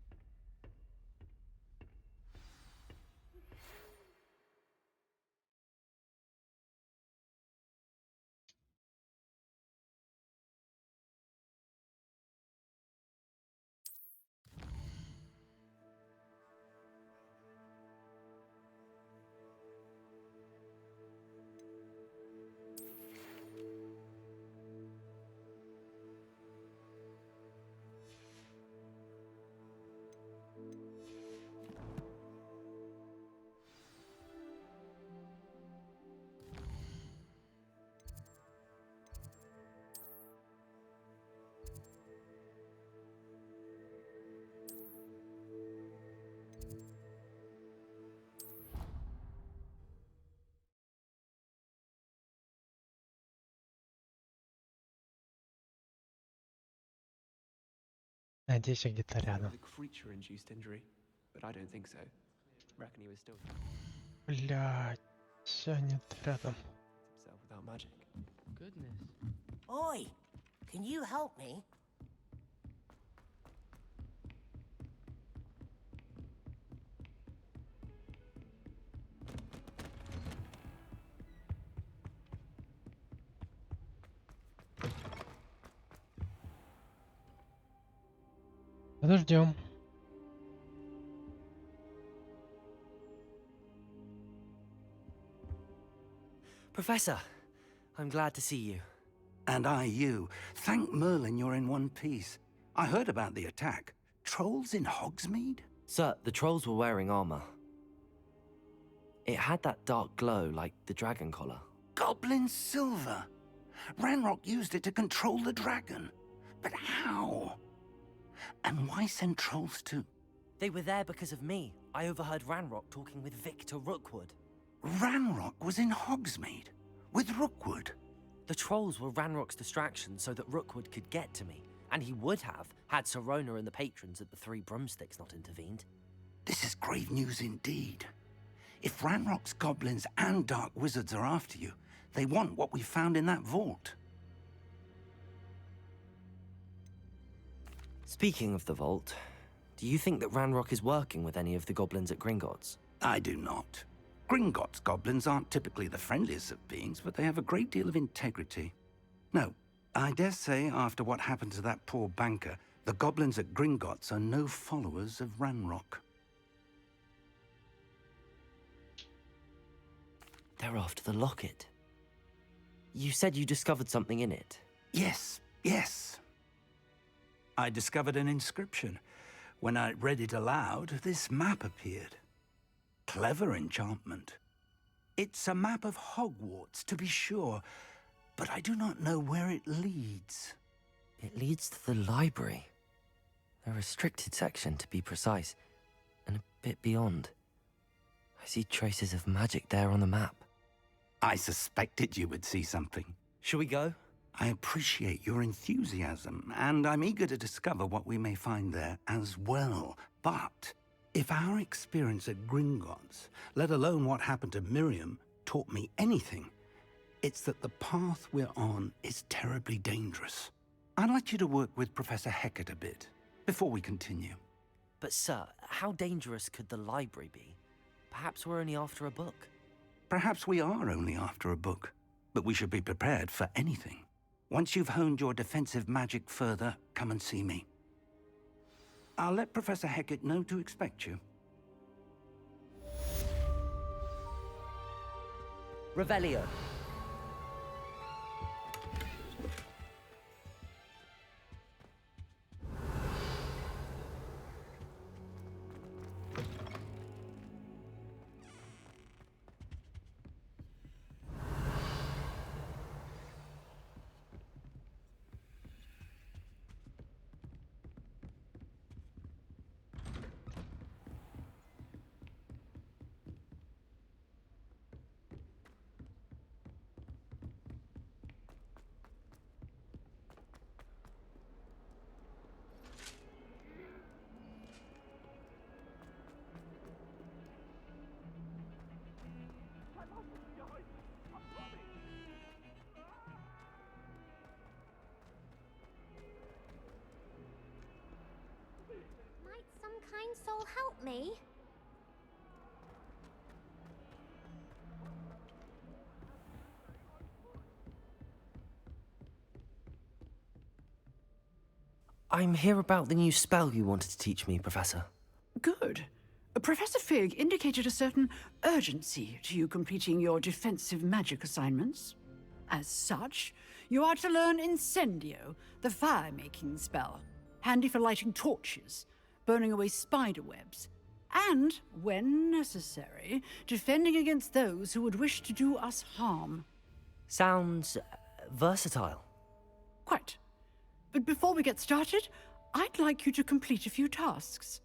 Надеюсь, я где-то рядом. The creature-induced injury, but I don't think so. Reckon he was still Блядь, нет рядом. himself without magic. Goodness. Oi, can you help me? Подождем. Professor, I'm glad to see you. And I you. Thank Merlin you're in one piece. I heard about the attack. Trolls in Hogsmeade? Sir, the trolls were wearing armor. It had that dark glow like the dragon collar. Goblin silver. Ranrock used it to control the dragon. But how? And why send trolls to... They were there because of me. I overheard Ranrock talking with Victor Rookwood. Ranrock was in Hogsmeade? With Rookwood? The trolls were Ranrock's distraction so that Rookwood could get to me. And he would have, had Sirona and the patrons at the Three Broomsticks not intervened. This is grave news indeed. If Ranrock's goblins and dark wizards are after you, they want what we found in that vault. Speaking of the vault, do you think that Ranrock is working with any of the goblins at Gringotts? I do not. Gringotts goblins aren't typically the friendliest of beings, but they have a great deal of integrity. No, I dare say after what happened to that poor banker, the goblins at Gringotts are no followers of Ranrock. They're after the locket. You said you discovered something in it. Yes, yes. I discovered an inscription. When I read it aloud, this map appeared. Clever enchantment. It's a map of Hogwarts, to be sure, but I do not know where it leads. It leads to the library. A restricted section, to be precise, and a bit beyond. I see traces of magic there on the map. I suspected you would see something. Shall we go? I appreciate your enthusiasm, and I'm eager to discover what we may find there as well. But if our experience at Gringotts, let alone what happened to Miriam, taught me anything, it's that the path we're on is terribly dangerous. I'd like you to work with Professor Hecat a bit, before we continue. But sir, how dangerous could the library be? Perhaps we're only after a book. Perhaps we are only after a book, but we should be prepared for anything. Once you've honed your defensive magic further, come and see me. I'll let Professor Hecat know to expect you. Revelio. Might some kind soul help me? I'm here about the new spell you wanted to teach me, Professor. Good. Professor Fig indicated a certain urgency to you completing your defensive magic assignments. As such, you are to learn Incendio, the fire-making spell, handy for lighting torches, burning away spider webs, and, when necessary, defending against those who would wish to do us harm. Sounds versatile. Quite. But before we get started, I'd like you to complete a few tasks.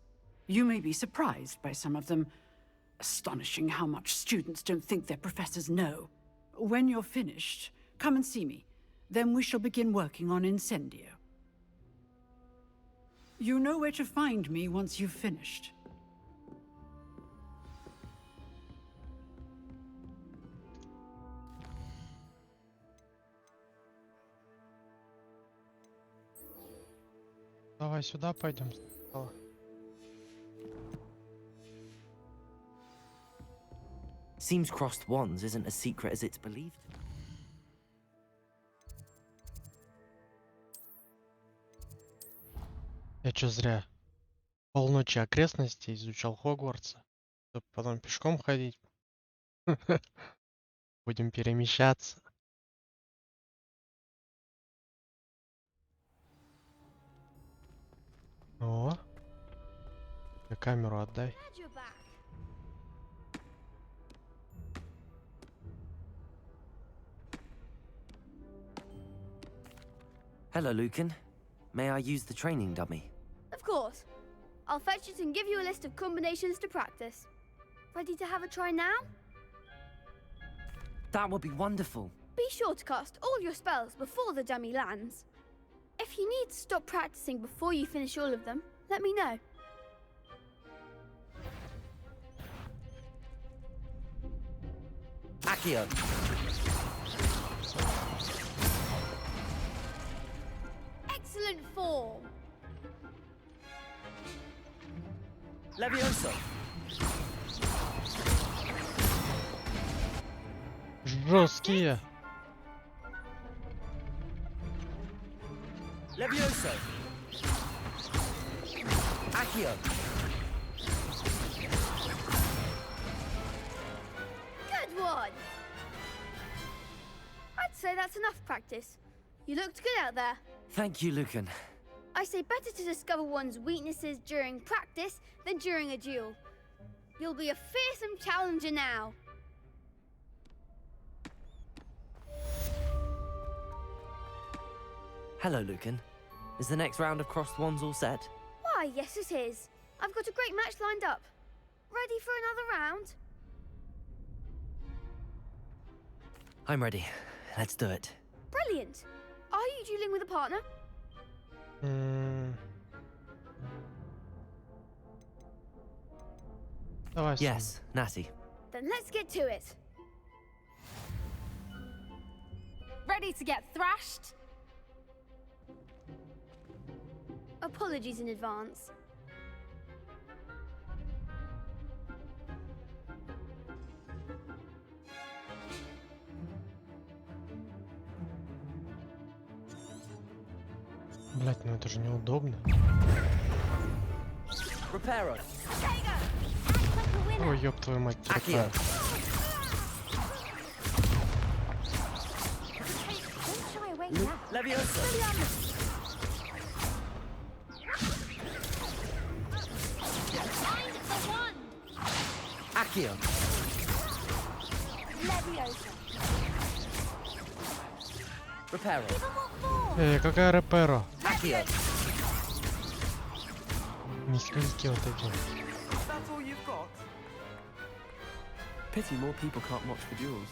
You may be surprised by some of them. Astonishing how much students don't think their professors know. When you're finished, come and see me. Then we shall begin working on Incendio. You know where to find me once you've finished. Давай сюда пойдем. Seems crossed wands isn't as secret as it's believed. Я чё зря полночи окрестности изучал Хогвартса, чтобы потом пешком ходить. Будем перемещаться. О, камеру отдай. Hello, Lucan. May I use the training dummy? Of course. I'll fetch it and give you a list of combinations to practice. Ready to have a try now? That would be wonderful. Be sure to cast all your spells before the dummy lands. If you need to stop practicing before you finish all of them, let me know. Accio. Excellent form. Levioso. Жесткие. Levioso. Accio. Good one. I'd say that's enough practice. You looked good out there. Thank you, Lucan. I say better to discover one's weaknesses during practice than during a duel. You'll be a fearsome challenger now. Hello, Lucan. Is the next round of crossed wands all set? Why, yes it is. I've got a great match lined up. Ready for another round? I'm ready. Let's do it. Brilliant. Are you dueling with a partner? Давай. Yes, Natty. Then let's get to it. Ready to get thrashed? Apologies in advance. Блять, ну это же неудобно. Reparo. Ой, ёб твою мать. Accio. Levioso. Accio. Reparo. Какая реперо? Accio. Мискальки вот эти. That's all you've got? Pity more people can't watch the duels.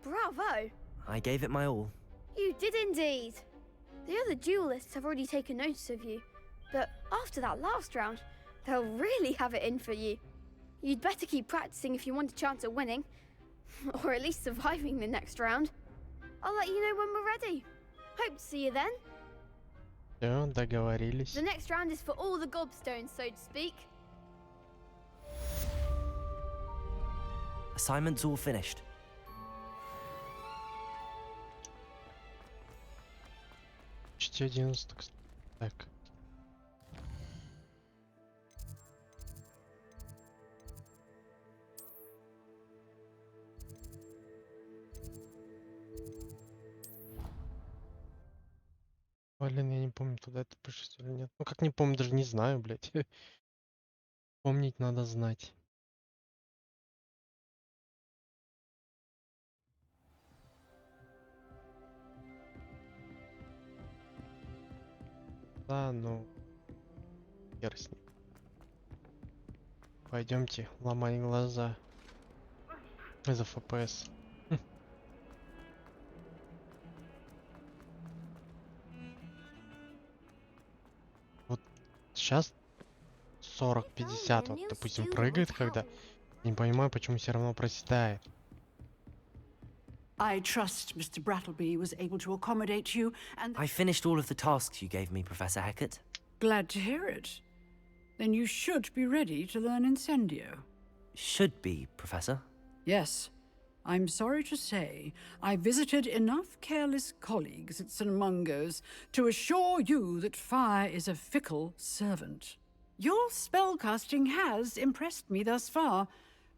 Bravo! I gave it my all. You did indeed. The other duelists have already taken notice of you, but after that last round, they'll really have it in for you. You'd better keep practicing if you want a chance at winning, or at least surviving the next round. I'll let you know when we're ready. Hope to see you then. Всё, договорились. The next round is for all the gobstones, so to speak. Assignment's all finished. Почти 11. Так. Блин, я не помню, туда это пишется или нет. Ну как не помню, даже не знаю, блядь. Помнить надо знать. Да, ну, хер с ним. Пойдемте ломать глаза из-за ФПС. сейчас 40-50, вот, допустим, прыгает, когда... Не понимаю, почему все равно проседает. I trust Mr. Brattleby was able to accommodate you, and I finished all of the tasks you gave me, Professor Hecat. glad to hear it. Then you should be ready to learn Incendio. Should be, Professor. Yes. I'm sorry to say, I visited enough careless colleagues at St. Mungo's to assure you that fire is a fickle servant. Your spellcasting has impressed me thus far,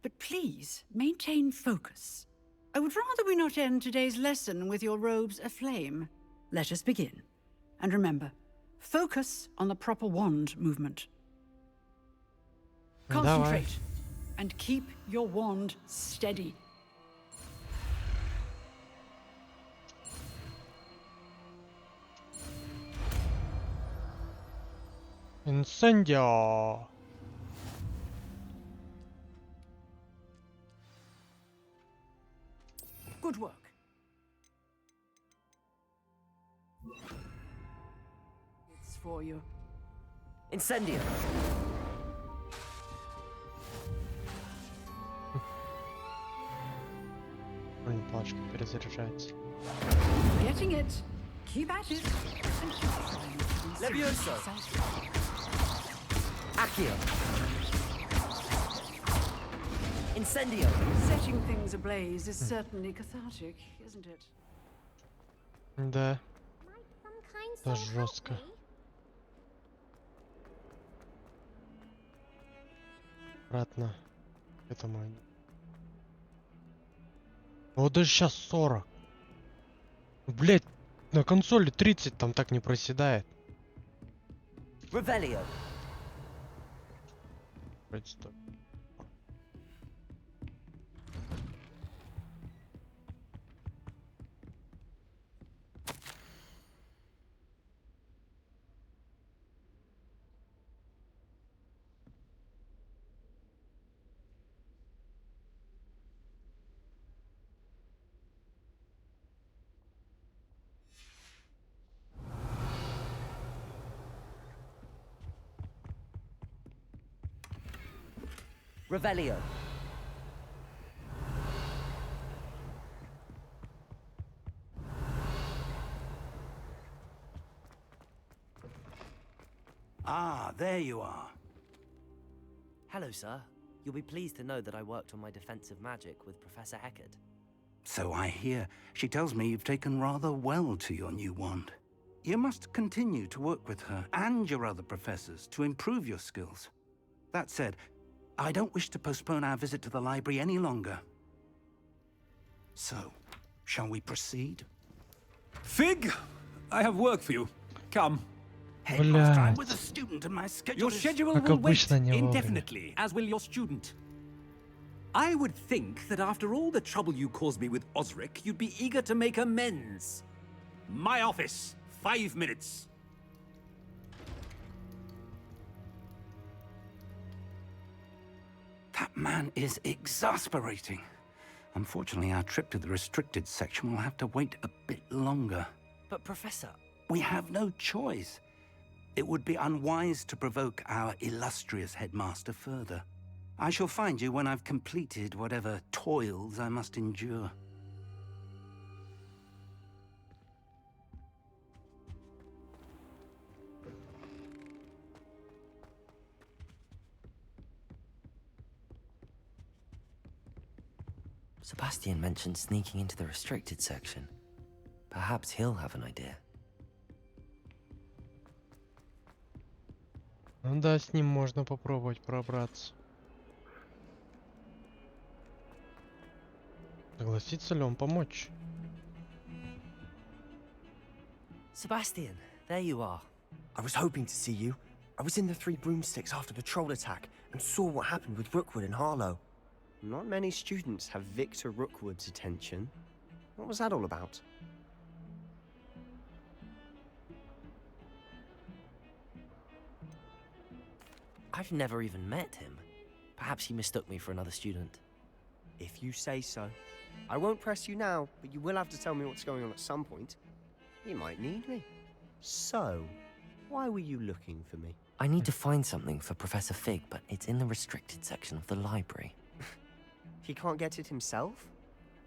but please maintain focus. I would rather we not end today's lesson with your robes aflame. Let us begin. And remember, focus on the proper wand movement. Concentrate and keep your wand steady. Инцендио! Good work. It's for you. Incendio! Блин, плашка перезаряжается. Getting it. Keep at it. And keep trying. Levioso! Accio! Incendio! Setting things ablaze is certainly cathartic, isn't it? Да. Это жестко. Обратно к этому. Вот даже сейчас 40. Блять, на консоли 30 там так не проседает. Revelio! Стоп. Revelio! Ah, there you are. Hello, sir. You'll be pleased to know that I worked on my defensive magic with Professor Hecat. So I hear. She tells me you've taken rather well to your new wand. You must continue to work with her and your other professors to improve your skills. That said, I don't wish to postpone our visit to the library any longer. So, shall we proceed? Fig, I have work for you. Come. Headmaster, I'm with a student and my schedule Your is... schedule will wait indefinitely, as will your student. I would think that after all the trouble you caused me with Osric, you'd be eager to make amends. My office, 5 minutes. That man is exasperating. Unfortunately, our trip to the restricted section will have to wait a bit longer. But, Professor... We have no choice. It would be unwise to provoke our illustrious headmaster further. I shall find you when I've completed whatever toils I must endure. Sebastian mentioned sneaking into the restricted section. Perhaps he'll have an idea. Ну да, с ним можно попробовать пробраться. Согласится ли он помочь? Sebastian, there you are. I was hoping to see you. I was in the Three Broomsticks after the troll attack and saw what happened with Rookwood and Harlow. Not many students have Victor Rookwood's attention. What was that all about? I've never even met him. Perhaps he mistook me for another student. If you say so. I won't press you now, but you will have to tell me what's going on at some point. You might need me. So, why were you looking for me? I need to find something for Professor Fig, but it's in the restricted section of the library. He can't get it himself?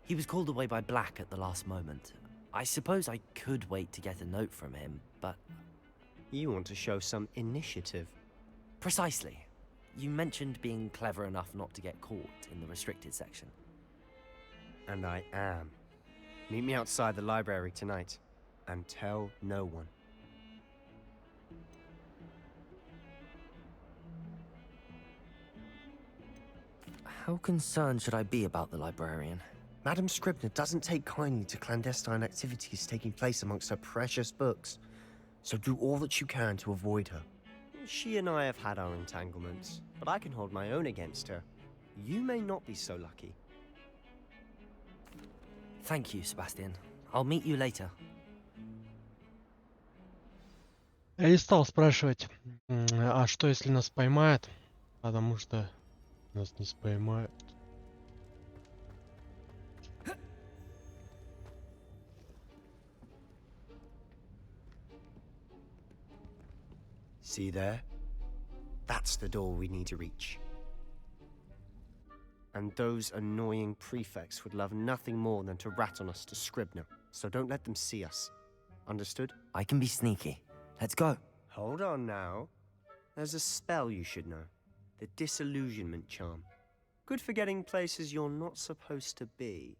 He was called away by Black at the last moment. I suppose I could wait to get a note from him, but... You want to show some initiative. Precisely. You mentioned being clever enough not to get caught in the restricted section. And I am. Meet me outside the library tonight, and tell no one. How concerned should I be about the librarian? Madam Scribner doesn't take kindly to clandestine activities taking place amongst her precious books, so do all that you can to avoid her. She and I have had our entanglements, but I can hold my own against her. You may not be so lucky. Thank you, Sebastian. I'll meet you later. Я не стал спрашивать, а что если нас поймают, потому что нас не споймают. See there? That's the door we need to reach. And those annoying prefects would love nothing more than to rat on us to Scribner, so don't let them see us. Understood? I can be sneaky. Let's go. Hold on now. There's a spell you should know. The Disillusionment Charm. Good for getting places you're not supposed to be.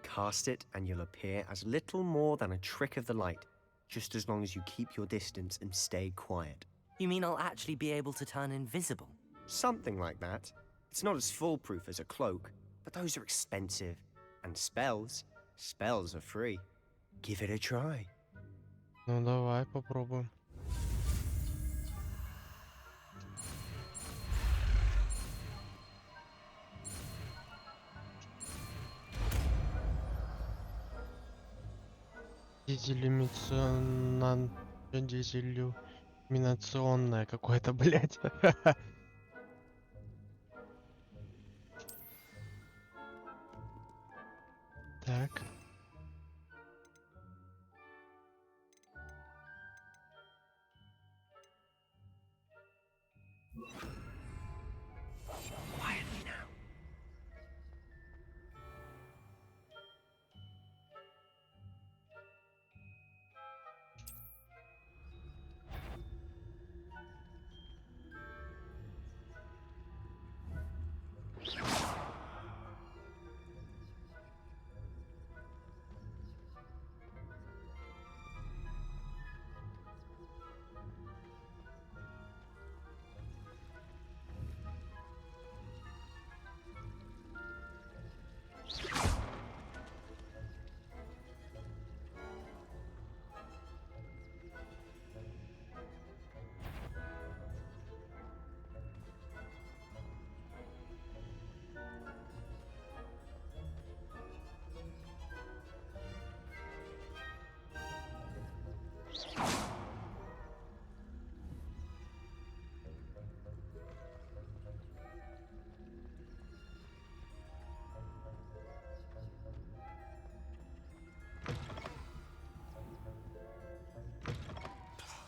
Cast it and you'll appear as little more than a trick of the light, just as long as you keep your distance and stay quiet. You mean I'll actually be able to turn invisible? Something like that. It's not as foolproof as a cloak, but those are expensive. And spells are free. Give it a try. Ну давай попробуем. Дизелюминационное какое-то, блядь. Так. Quietly now.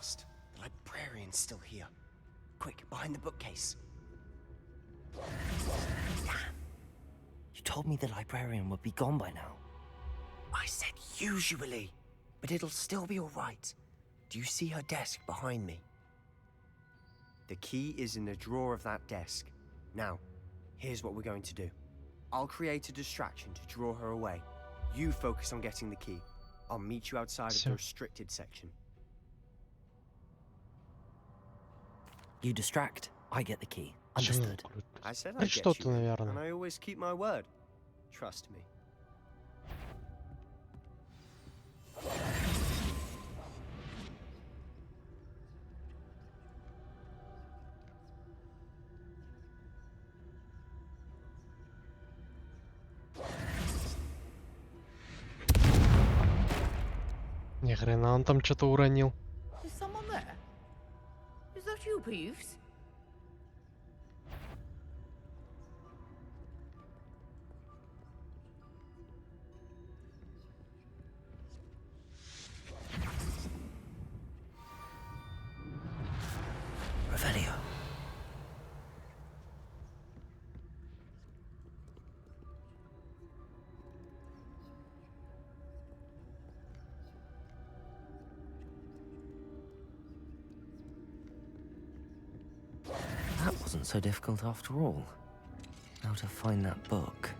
The librarian's still here. Quick, behind the bookcase. Damn. You told me the librarian would be gone by now. I said usually, but it'll still be all right. Do you see her desk behind me? The key is in the drawer of that desk. Now, here's what we're going to do. I'll create a distraction to draw her away. You focus on getting the key. I'll meet you outside of the restricted section. You distract, I get the key. Understood. I said I'd get you, and I always keep my word. Trust me. Ни хрена, он там что-то уронил. Is someone there? Is that you, Peeves? wasn't so difficult after all. How to find that book?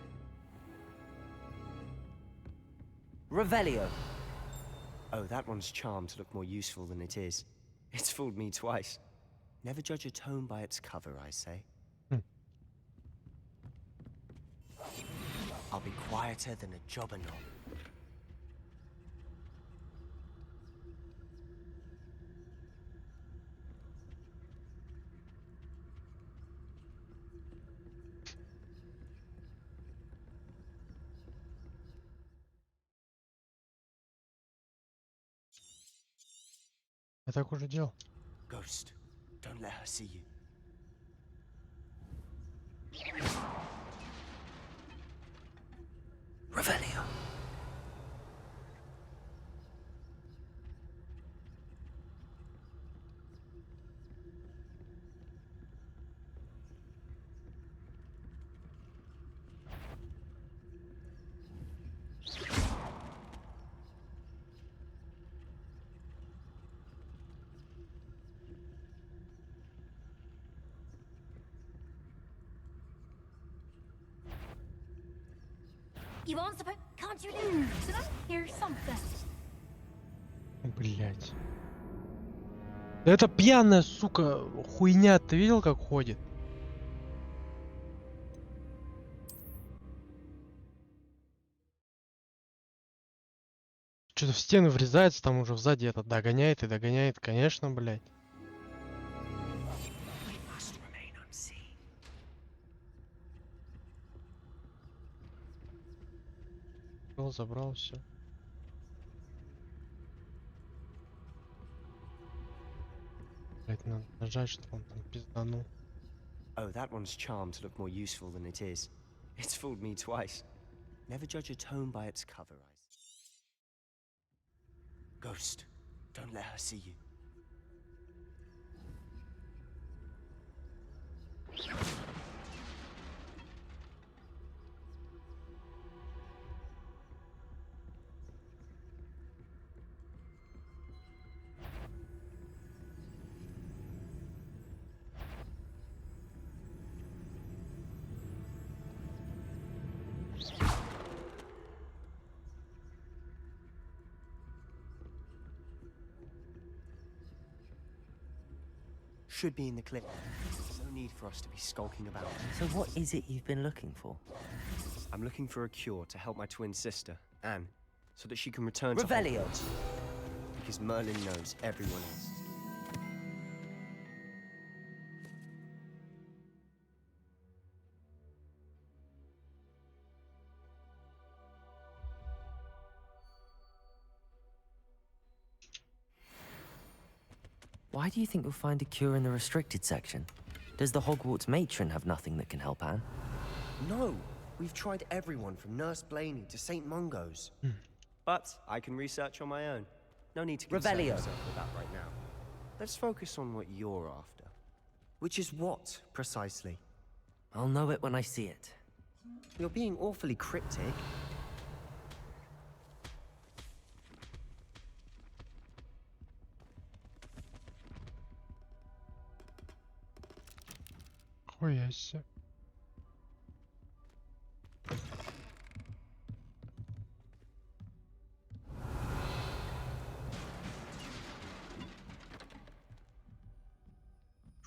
Revelio. Oh, that one's charmed to look more useful than it is. It's fooled me twice. Never judge a tome by its cover, I say. I'll be quieter than a jobberknoll. Я так уже делал. Ghost, don't let her see you. Revelio. You aren't supposed. Can't you leave? Did I hear something? Блять. Да это пьяная, сука, хуйня. Ты видел, как ходит? Что-то в стену врезается, там уже сзади это догоняет и догоняет, конечно, блять. Забрал все. Блять, надо нажать, чтобы он там пизданул. Oh, that one's charmed to look more useful than it is. It's fooled me twice. Never judge a tome by its cover, I say. Ghost, don't let her see you. Should be in the clip. There's no need for us to be skulking about. So what is it you've been looking for? I'm looking for a cure to help my twin sister, Anne, so that she can return to Revelio. Hogwarts. Because Merlin knows everyone else. Why do you think you'll find a cure in the restricted section? Does the Hogwarts matron have nothing that can help Anne? No, we've tried everyone from Nurse Blaney to St. Mungo's. But I can research on my own. No need to concern Revelio. yourself with that right now. Let's focus on what you're after. Which is what, precisely? I'll know it when I see it. You're being awfully cryptic. Хуя себе.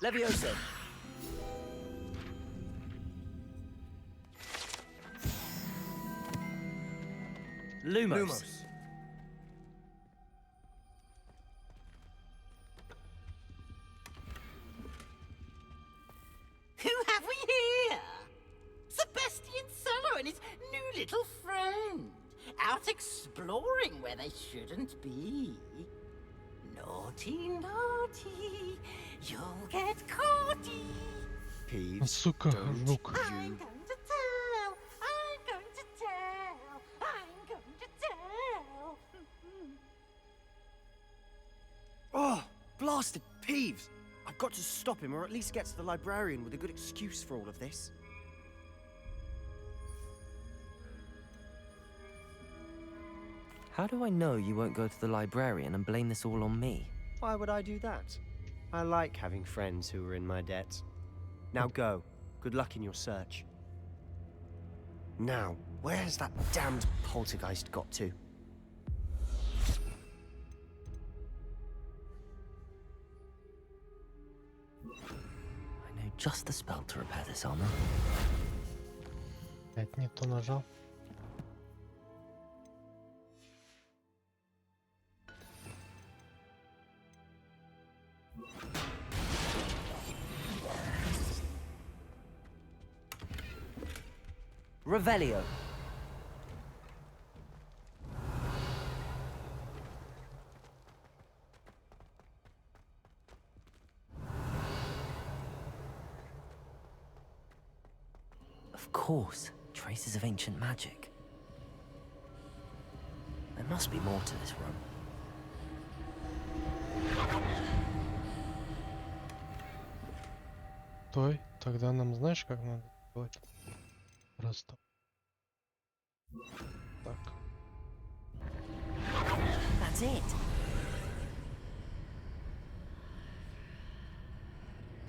Leviosa. Lumos. Who have we here? Sebastian Solo and his new little friend. Out exploring where they shouldn't be. Naughty, naughty. You'll get caughty. Peeves. Сука, жук. I'm going to tell. I'm going to tell. I'm going to tell. Oh, blasted Peeves! I've got to stop him, or at least get to the librarian with a good excuse for all of this. How do I know you won't go to the librarian and blame this all on me? Why would I do that? I like having friends who are in my debt. Now go. Good luck in your search. Now, where's that damned poltergeist got to? I know just the spell to repair this armor. Опять не то нажал. Revelio. Of course, traces of ancient magic. There must be more to this room. Стой, тогда нам знаешь, как надо делать? Просто. Так. That's it.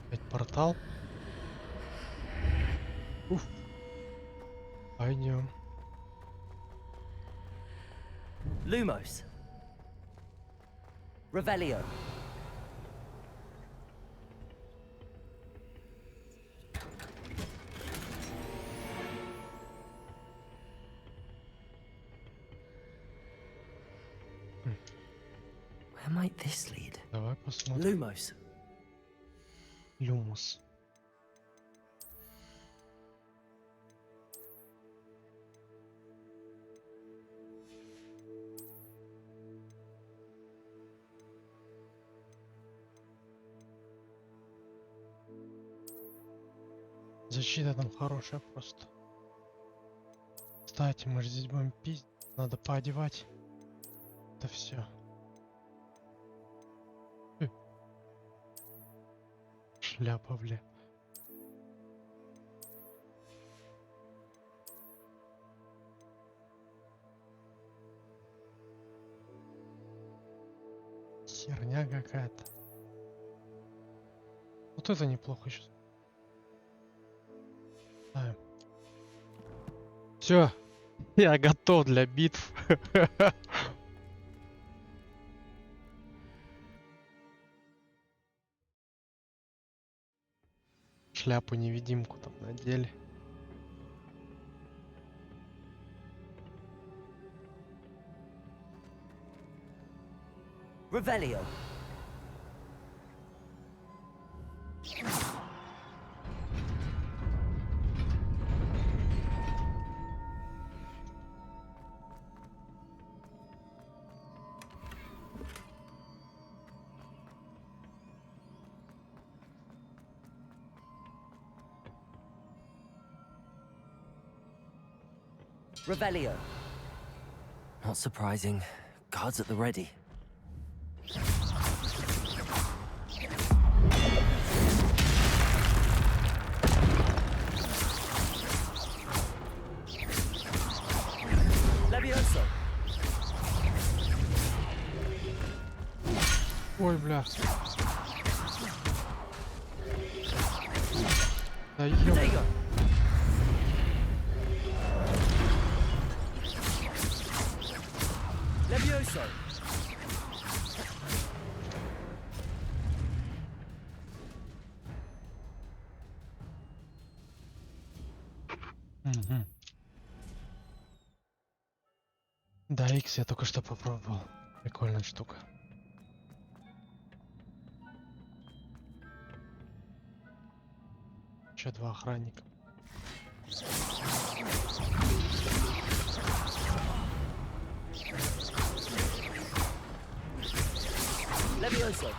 Опять портал. Уф. Пойдем. Lumos. Revelio. Where might this lead? Давай посмотрим. Lumos. Люмус. Защита там хорошая просто. Кстати, мы же здесь будем пиздить. Надо поодевать. Это все. Шляпа, бля. Херня какая-то. Вот это неплохо сейчас. Все, я готов для битв. Шляпу-невидимку там надели. Revelio. Revelio. Not surprising. Guards at the ready. Levioso. Ой, бля. Да ё... Levioso. Угу. Да, Икс я только что попробовал. Прикольная штука. Еще два охранника. Levioso.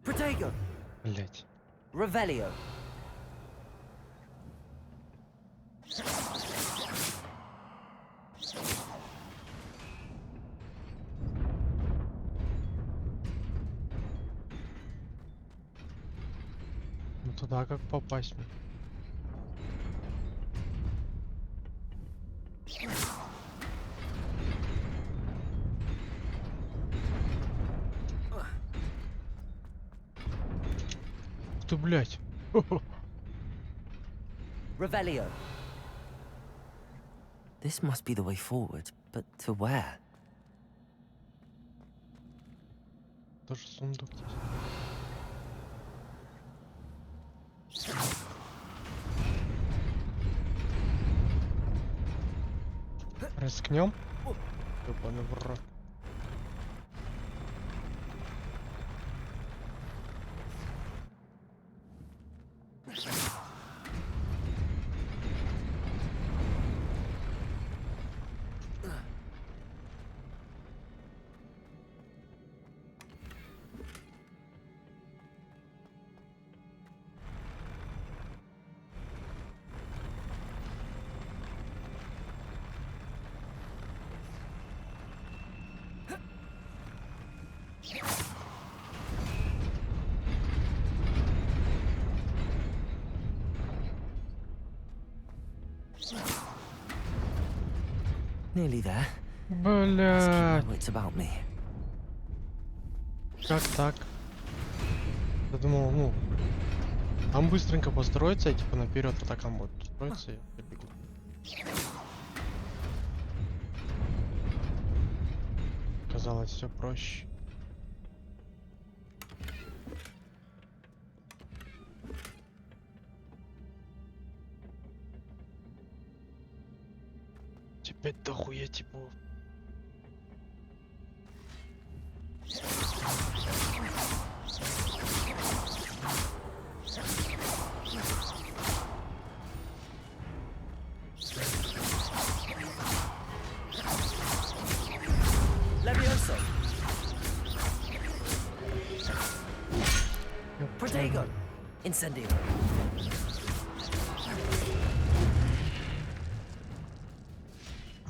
Protego. Блять. Revelio. Ну туда как попасть мне? ты, блядь. Revelio. This must be the way forward, but to where? Тоже сундук здесь. Рискнем? Ёбаный в рот. Nearly there. Бля. It's about me. Как так? Я думал, ну, там быстренько построиться, и типа наперед атакам будут строиться и побегут. Казалось, все проще. Опять дохуя типов. Levioso. Protego. Incendio.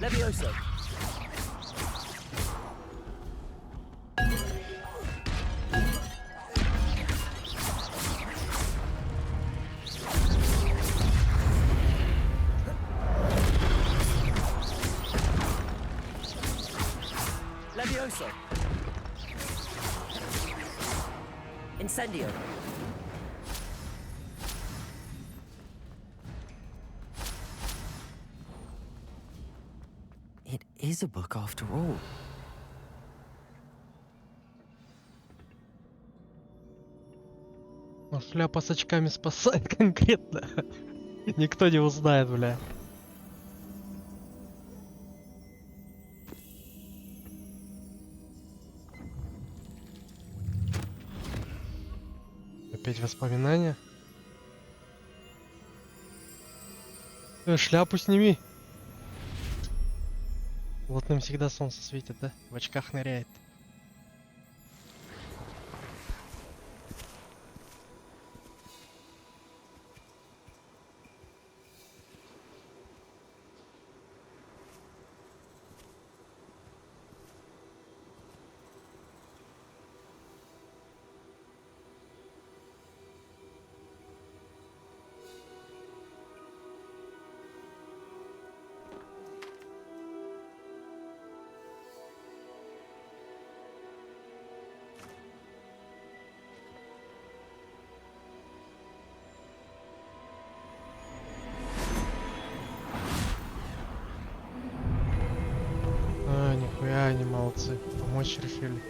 Levioso. Levioso. Incendio. It is a book after all. Ну, шляпа с очками спасает конкретно. Никто не узнает, бля. Опять воспоминания. Шляпу сними. Вот нам всегда солнце светит, да? В очках ныряет. А, нихуя они молодцы. Помочь решили.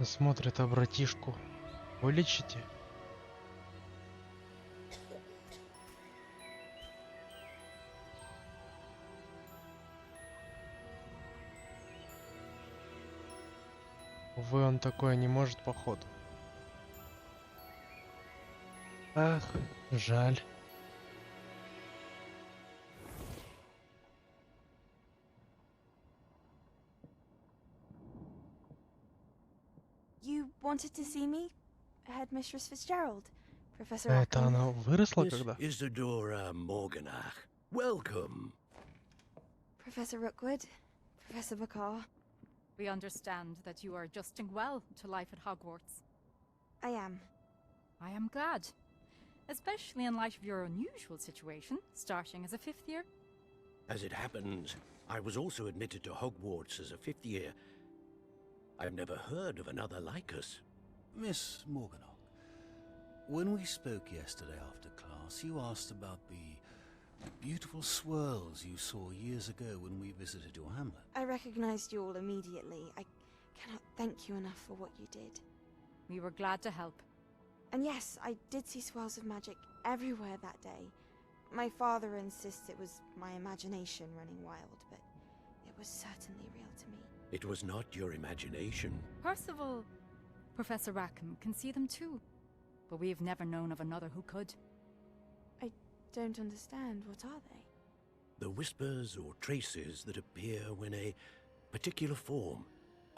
Смотрит, а братишку вылечите? Увы, он такое не может, походу. Ах, жаль. You wanted to see me? Headmistress Fitzgerald, Professor Это Rackham. она выросла Miss когда? Isadora Morganach, welcome. Professor Rookwood, Professor Bakar. We understand that you are adjusting well to life at Hogwarts. I am. I am glad. Especially in light of your unusual situation, starting as a 5th year. As it happens, I was also admitted to Hogwarts as a 5th year. I've never heard of another like us. Miss Morganock, when we spoke yesterday after class, you asked about the beautiful swirls you saw years ago when we visited your hamlet. I recognized you all immediately. I cannot thank you enough for what you did. We were glad to help. And yes, I did see swirls of magic everywhere that day. My father insists it was my imagination running wild, but it was certainly real to me. It was not your imagination. Percival, Professor Rackham can see them too. But we have never known of another who could. I don't understand. What are they? The whispers or traces that appear when a particular form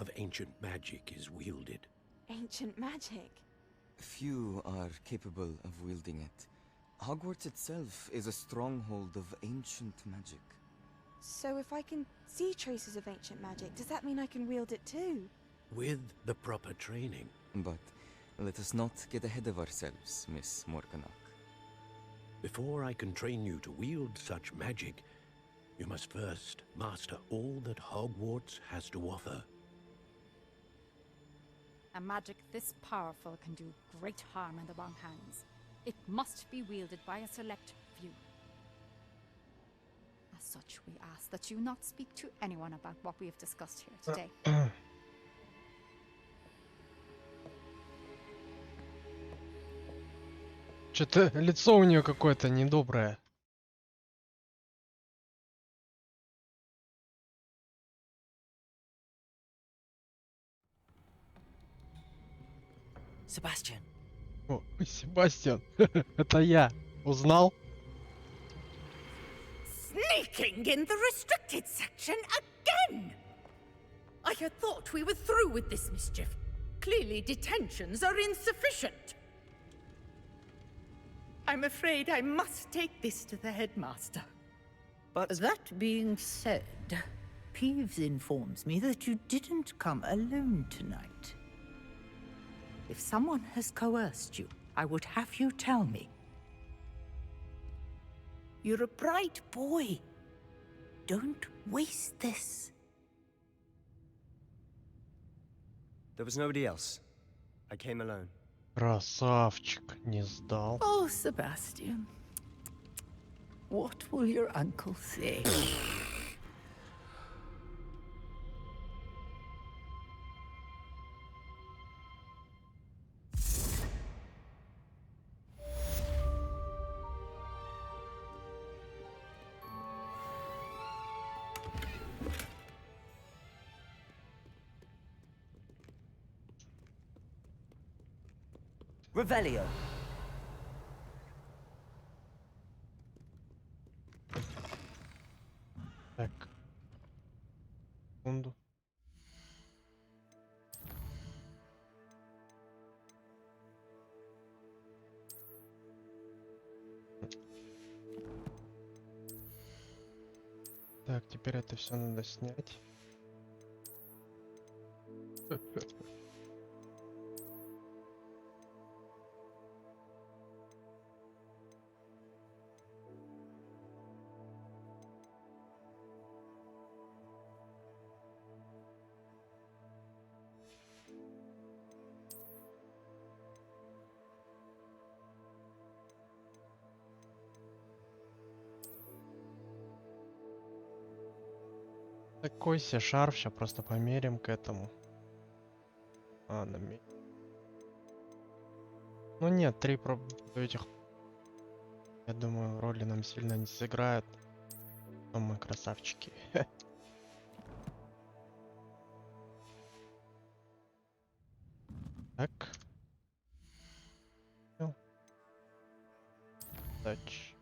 of ancient magic is wielded. Ancient magic? Few are capable of wielding it. Hogwarts itself is a stronghold of ancient magic. So if I can see traces of ancient magic, does that mean I can wield it too? With the proper training. But let us not get ahead of ourselves, Miss Morganock. Before I can train you to wield such magic, you must first master all that Hogwarts has to offer. A magic this powerful can do great harm in the wrong hands. It must be wielded by a select few. As such, we ask that you not speak to anyone about what we have discussed here today. Что-то лицо у нее какое-то недоброе. Sebastian. О, Себастьян, это я. Узнал? Sneaking in the restricted section again! I had thought we were through with this mischief. Clearly detentions are insufficient. I'm afraid I must take this to the headmaster. But that being said, Peeves informs me that you didn't come alone tonight. If someone has coerced you, I would have you tell me. You're a bright boy. Don't waste this. There was nobody else. I came alone. Красавчик, не сдал. Oh, Sebastian. What will your uncle say? Revelio. Так. Секунду. Так, теперь это все надо снять. Такой себе шарф, сейчас просто померим к этому. А, ну нет, этих, я думаю, роли нам сильно не сыграют. Но мы красавчики. Так. Тач.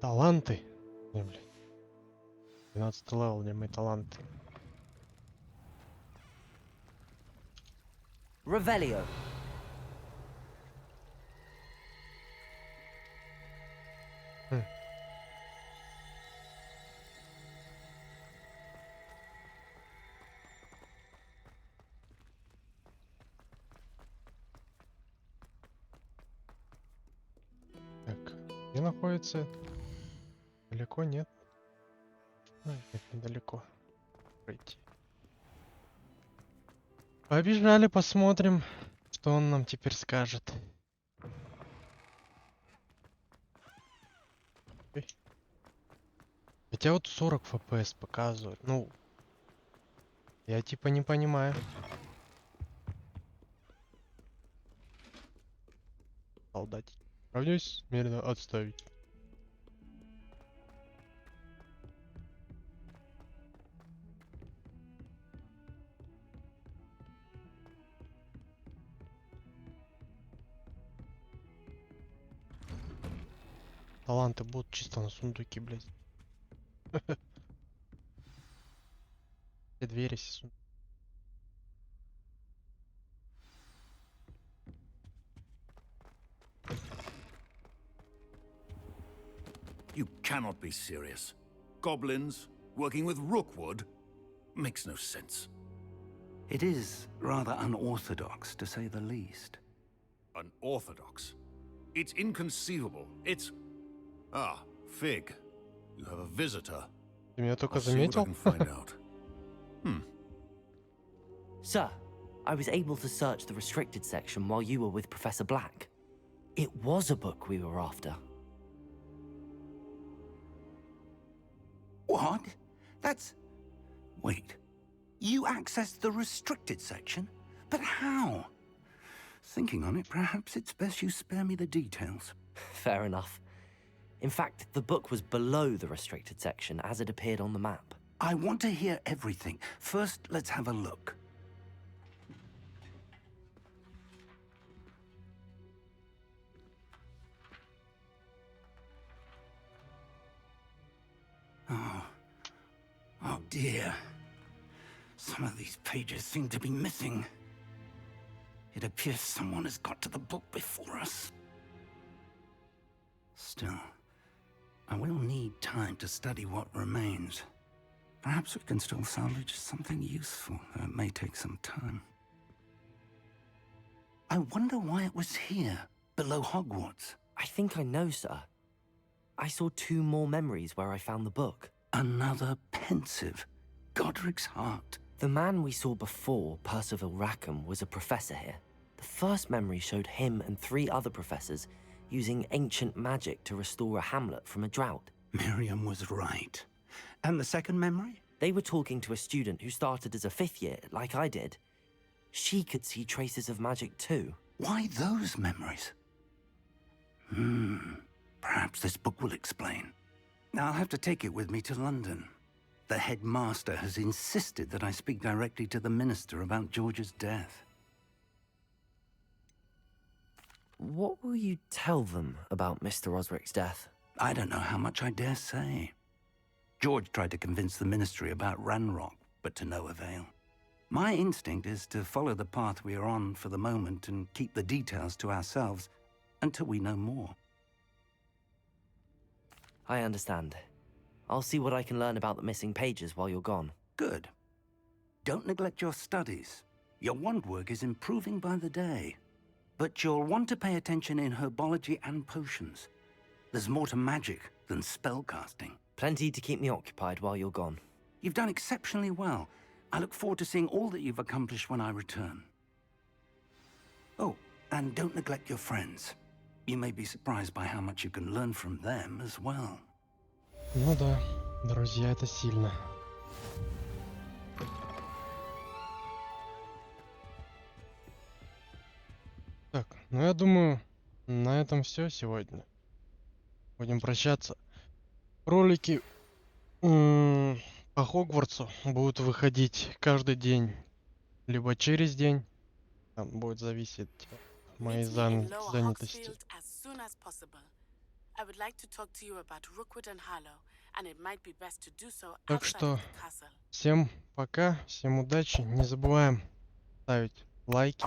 Таланты. Не, блин. 12 левел, где мои таланты. Revelio. Так, где находится? Далеко нет. Нет, недалеко. Пройти. Побежали, посмотрим, что он нам теперь скажет. Хотя вот 40 FPS показывает. Ну, я типа не понимаю. Солдатик. Равняйся, медленно отставить. Таланты будут чисто на сундуки, блядь. Все двери, все сундуки. You cannot be serious. Goblins working with Rookwood makes no sense. It is rather unorthodox, to say the least. Unorthodox? It's inconceivable. It's... Ah, Fig. You have a visitor. Ты меня только I'll see what I заметил? can find out. Sir, I was able to search the restricted section while you were with Professor Black. It was a book we were after. What? That's... Wait. You accessed the restricted section? But how? Thinking on it, perhaps it's best you spare me the details. Fair enough. In fact, the book was below the restricted section as it appeared on the map. I want to hear everything. First, let's have a look. Oh dear. Some of these pages seem to be missing. It appears someone has got to the book before us. Still, I will need time to study what remains. Perhaps we can still salvage something useful, though it may take some time. I wonder why it was here, below Hogwarts. I think I know, sir. I saw 2 more memories where I found the book. Another pensive. Godric's heart. The man we saw before, Percival Rackham, was a professor here. The first memory showed him and 3 other professors using ancient magic to restore a hamlet from a drought. Miriam was right. And the second memory? They were talking to a student who started as a 5th year, like I did. She could see traces of magic too. Why those memories? Perhaps this book will explain. I'll have to take it with me to London. The headmaster has insisted that I speak directly to the minister about George's death. What will you tell them about Mr. Osric's death? I don't know how much I dare say. George tried to convince the ministry about Ranrock, but to no avail. My instinct is to follow the path we are on for the moment and keep the details to ourselves until we know more. I understand. I'll see what I can learn about the missing pages while you're gone. Good. Don't neglect your studies. Your wand work is improving by the day. But you'll want to pay attention in herbology and potions. There's more to magic than spellcasting. Plenty to keep me occupied while you're gone. You've done exceptionally well. I look forward to seeing all that you've accomplished when I return. Oh, and don't neglect your friends. You may be surprised by how much you can learn from them as well. Ну да, друзья, это сильно. Так, ну я думаю, на этом все сегодня. Будем прощаться. Ролики по Хогвартсу будут выходить каждый день, либо через день. Там будет зависеть от моей занятости. I would like to talk to you about Rookwood and Harlow, and it might be best to do so Так outside что of the castle. всем пока, всем удачи. Не забываем ставить лайки,